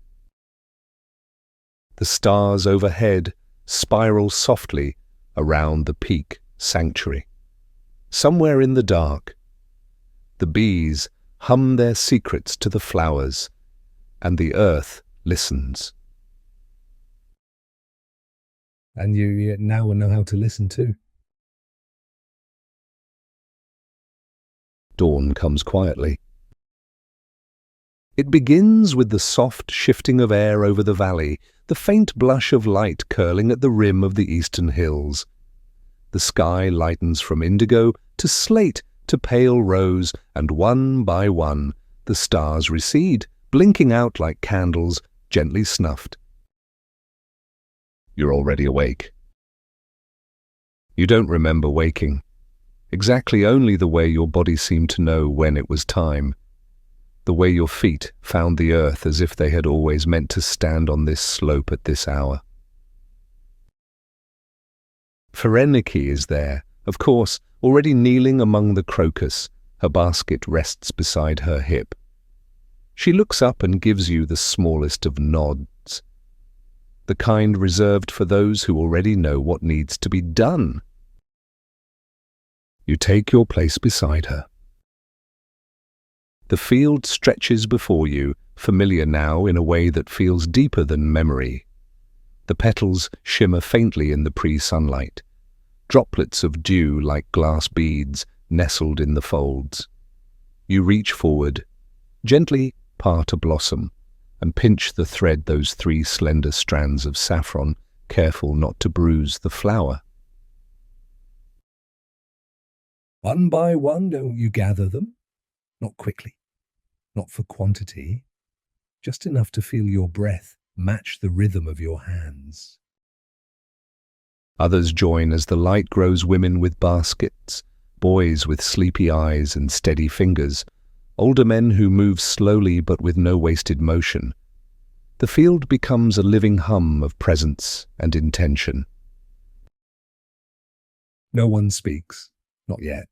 The stars overhead spiral softly around the peak sanctuary. Somewhere in the dark, the bees hum their secrets to the flowers, and the earth listens. And you now know how to listen too. Dawn comes quietly. It begins with the soft shifting of air over the valley, the faint blush of light curling at the rim of the eastern hills. The sky lightens from indigo to slate to pale rose, and one by one the stars recede, blinking out like candles gently snuffed. You're already awake. You don't remember waking. Exactly only the way your body seemed to know when it was time. The way your feet found the earth as if they had always meant to stand on this slope at this hour. Pherenike is there, of course, already kneeling among the crocus. Her basket rests beside her hip. She looks up and gives you the smallest of nods, the kind reserved for those who already know what needs to be done. You take your place beside her. The field stretches before you, familiar now in a way that feels deeper than memory. The petals shimmer faintly in the pre-sunlight, droplets of dew like glass beads nestled in the folds. You reach forward, gently part a blossom, and pinch the thread those 3 slender strands of saffron, careful not to bruise the flower. One by one, don't you gather them? Not quickly, not for quantity, just enough to feel your breath match the rhythm of your hands. Others join as the light grows, women with baskets, boys with sleepy eyes and steady fingers, older men who move slowly but with no wasted motion. The field becomes a living hum of presence and intention. No one speaks, not yet.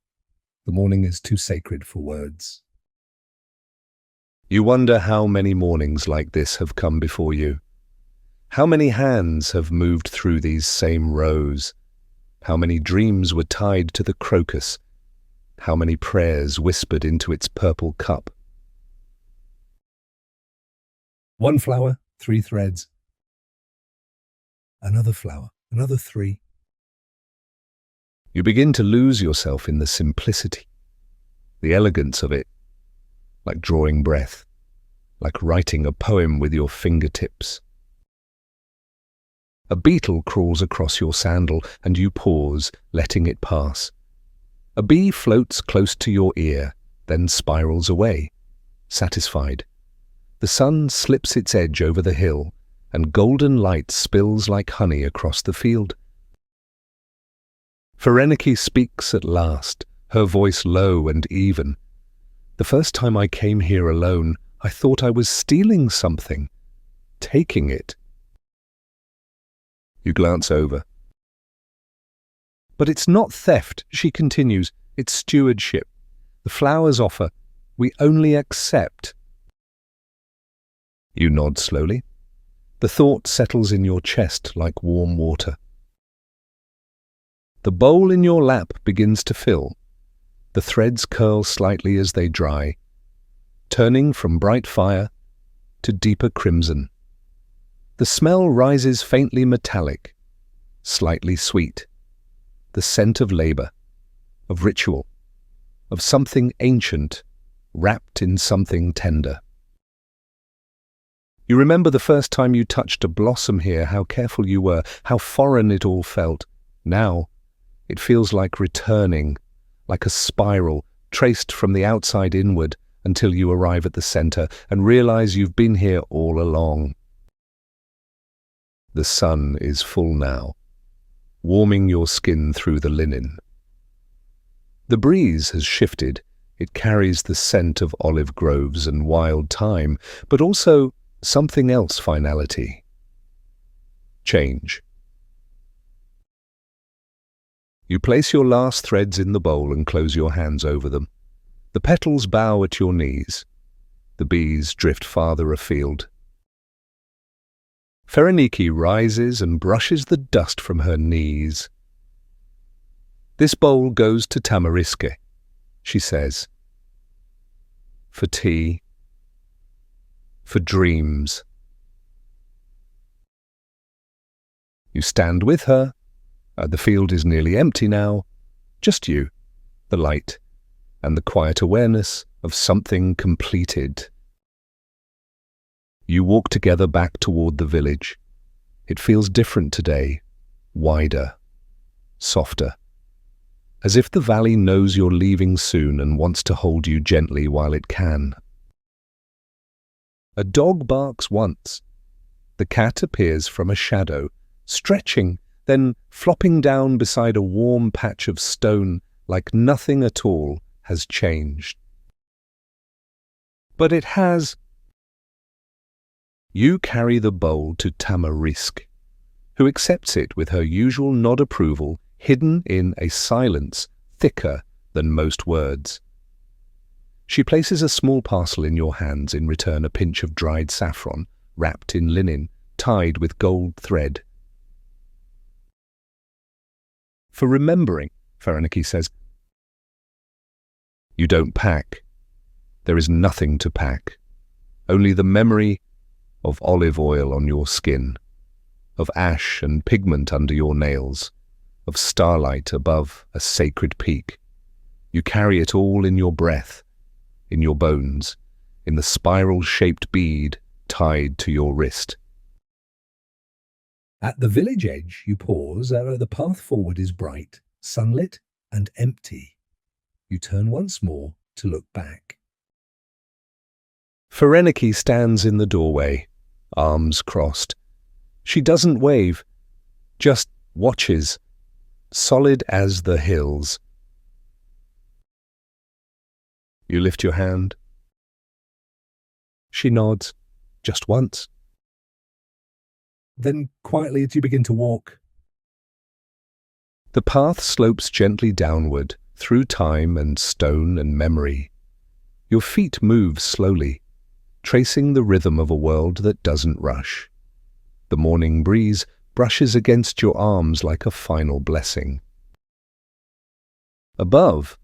The morning is too sacred for words. You wonder how many mornings like this have come before you. How many hands have moved through these same rows? How many dreams were tied to the crocus? How many prayers whispered into its purple cup? 1 flower, 3 threads. Another flower, another 3. You begin to lose yourself in the simplicity, the elegance of it, like drawing breath, like writing a poem with your fingertips. A beetle crawls across your sandal, and you pause, letting it pass. A bee floats close to your ear, then spirals away, satisfied. The sun slips its edge over the hill, and golden light spills like honey across the field. Pherenike speaks at last, her voice low and even. The first time I came here alone, I thought I was stealing something, taking it. You glance over. But it's not theft, she continues. It's stewardship. The flowers offer. We only accept. You nod slowly. The thought settles in your chest like warm water. The bowl in your lap begins to fill. The threads curl slightly as they dry, turning from bright fire to deeper crimson. The smell rises faintly metallic, slightly sweet. The scent of labor, of ritual, of something ancient, wrapped in something tender. You remember the first time you touched a blossom here, how careful you were, how foreign it all felt. Now, it feels like returning, like a spiral, traced from the outside inward until you arrive at the center and realize you've been here all along. The sun is full now, warming your skin through the linen. The breeze has shifted. It carries the scent of olive groves and wild thyme, but also something else, finality. Change. You place your last threads in the bowl and close your hands over them. The petals bow at your knees. The bees drift farther afield. Pherenike rises and brushes the dust from her knees. This bowl goes to Tamariske, she says. For tea. For dreams. You stand with her. The field is nearly empty now. Just you, the light, and the quiet awareness of something completed. You walk together back toward the village. It feels different today, wider, softer, as if the valley knows you're leaving soon and wants to hold you gently while it can. A dog barks once. The cat appears from a shadow, stretching, then flopping down beside a warm patch of stone like nothing at all has changed. But it has. You carry the bowl to Tamarisk, who accepts it with her usual nod approval, hidden in a silence thicker than most words. She places a small parcel in your hands, in return a pinch of dried saffron, wrapped in linen, tied with gold thread. For remembering, Phereniki says. You don't pack. There is nothing to pack. Only the memory of olive oil on your skin, of ash and pigment under your nails, of starlight above a sacred peak. You carry it all in your breath, in your bones, in the spiral-shaped bead tied to your wrist. At the village edge, you pause. The path forward is bright, sunlit, and empty. You turn once more to look back. Phereniki stands in the doorway, arms crossed. She doesn't wave, just watches, solid as the hills. You lift your hand. She nods, just once. Then quietly as you begin to walk. The path slopes gently downward, through time and stone and memory. Your feet move slowly, tracing the rhythm of a world that doesn't rush. The morning breeze brushes against your arms like a final blessing. Above,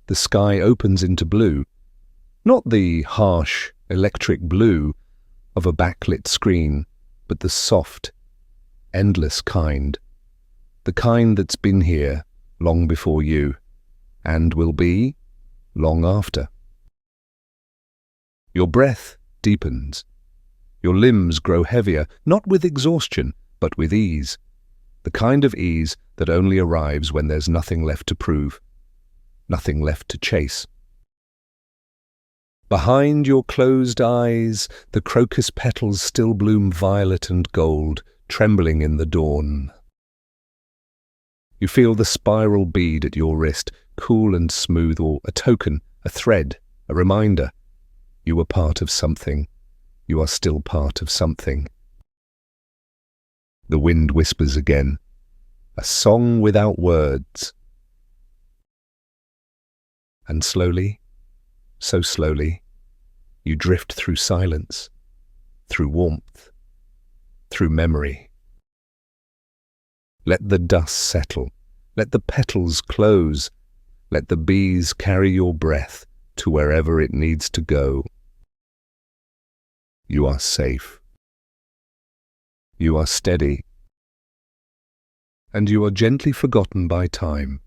the sky opens into blue, not the harsh, electric blue of a backlit screen, but the soft, endless kind, the kind that's been here long before you, and will be long after. Your breath deepens. Your limbs grow heavier, not with exhaustion, but with ease, the kind of ease that only arrives when there's nothing left to prove, nothing left to chase. Behind your closed eyes, the crocus petals still bloom violet and gold, trembling in the dawn. You feel the spiral bead at your wrist, cool and smooth, or a token, a thread, a reminder. You were part of something. You are still part of something. The wind whispers again, a song without words. And slowly, so slowly, you drift through silence, through warmth, through memory. Let the dust settle, let the petals close, let the bees carry your breath to wherever it needs to go. You are safe. You are steady. And you are gently forgotten by time.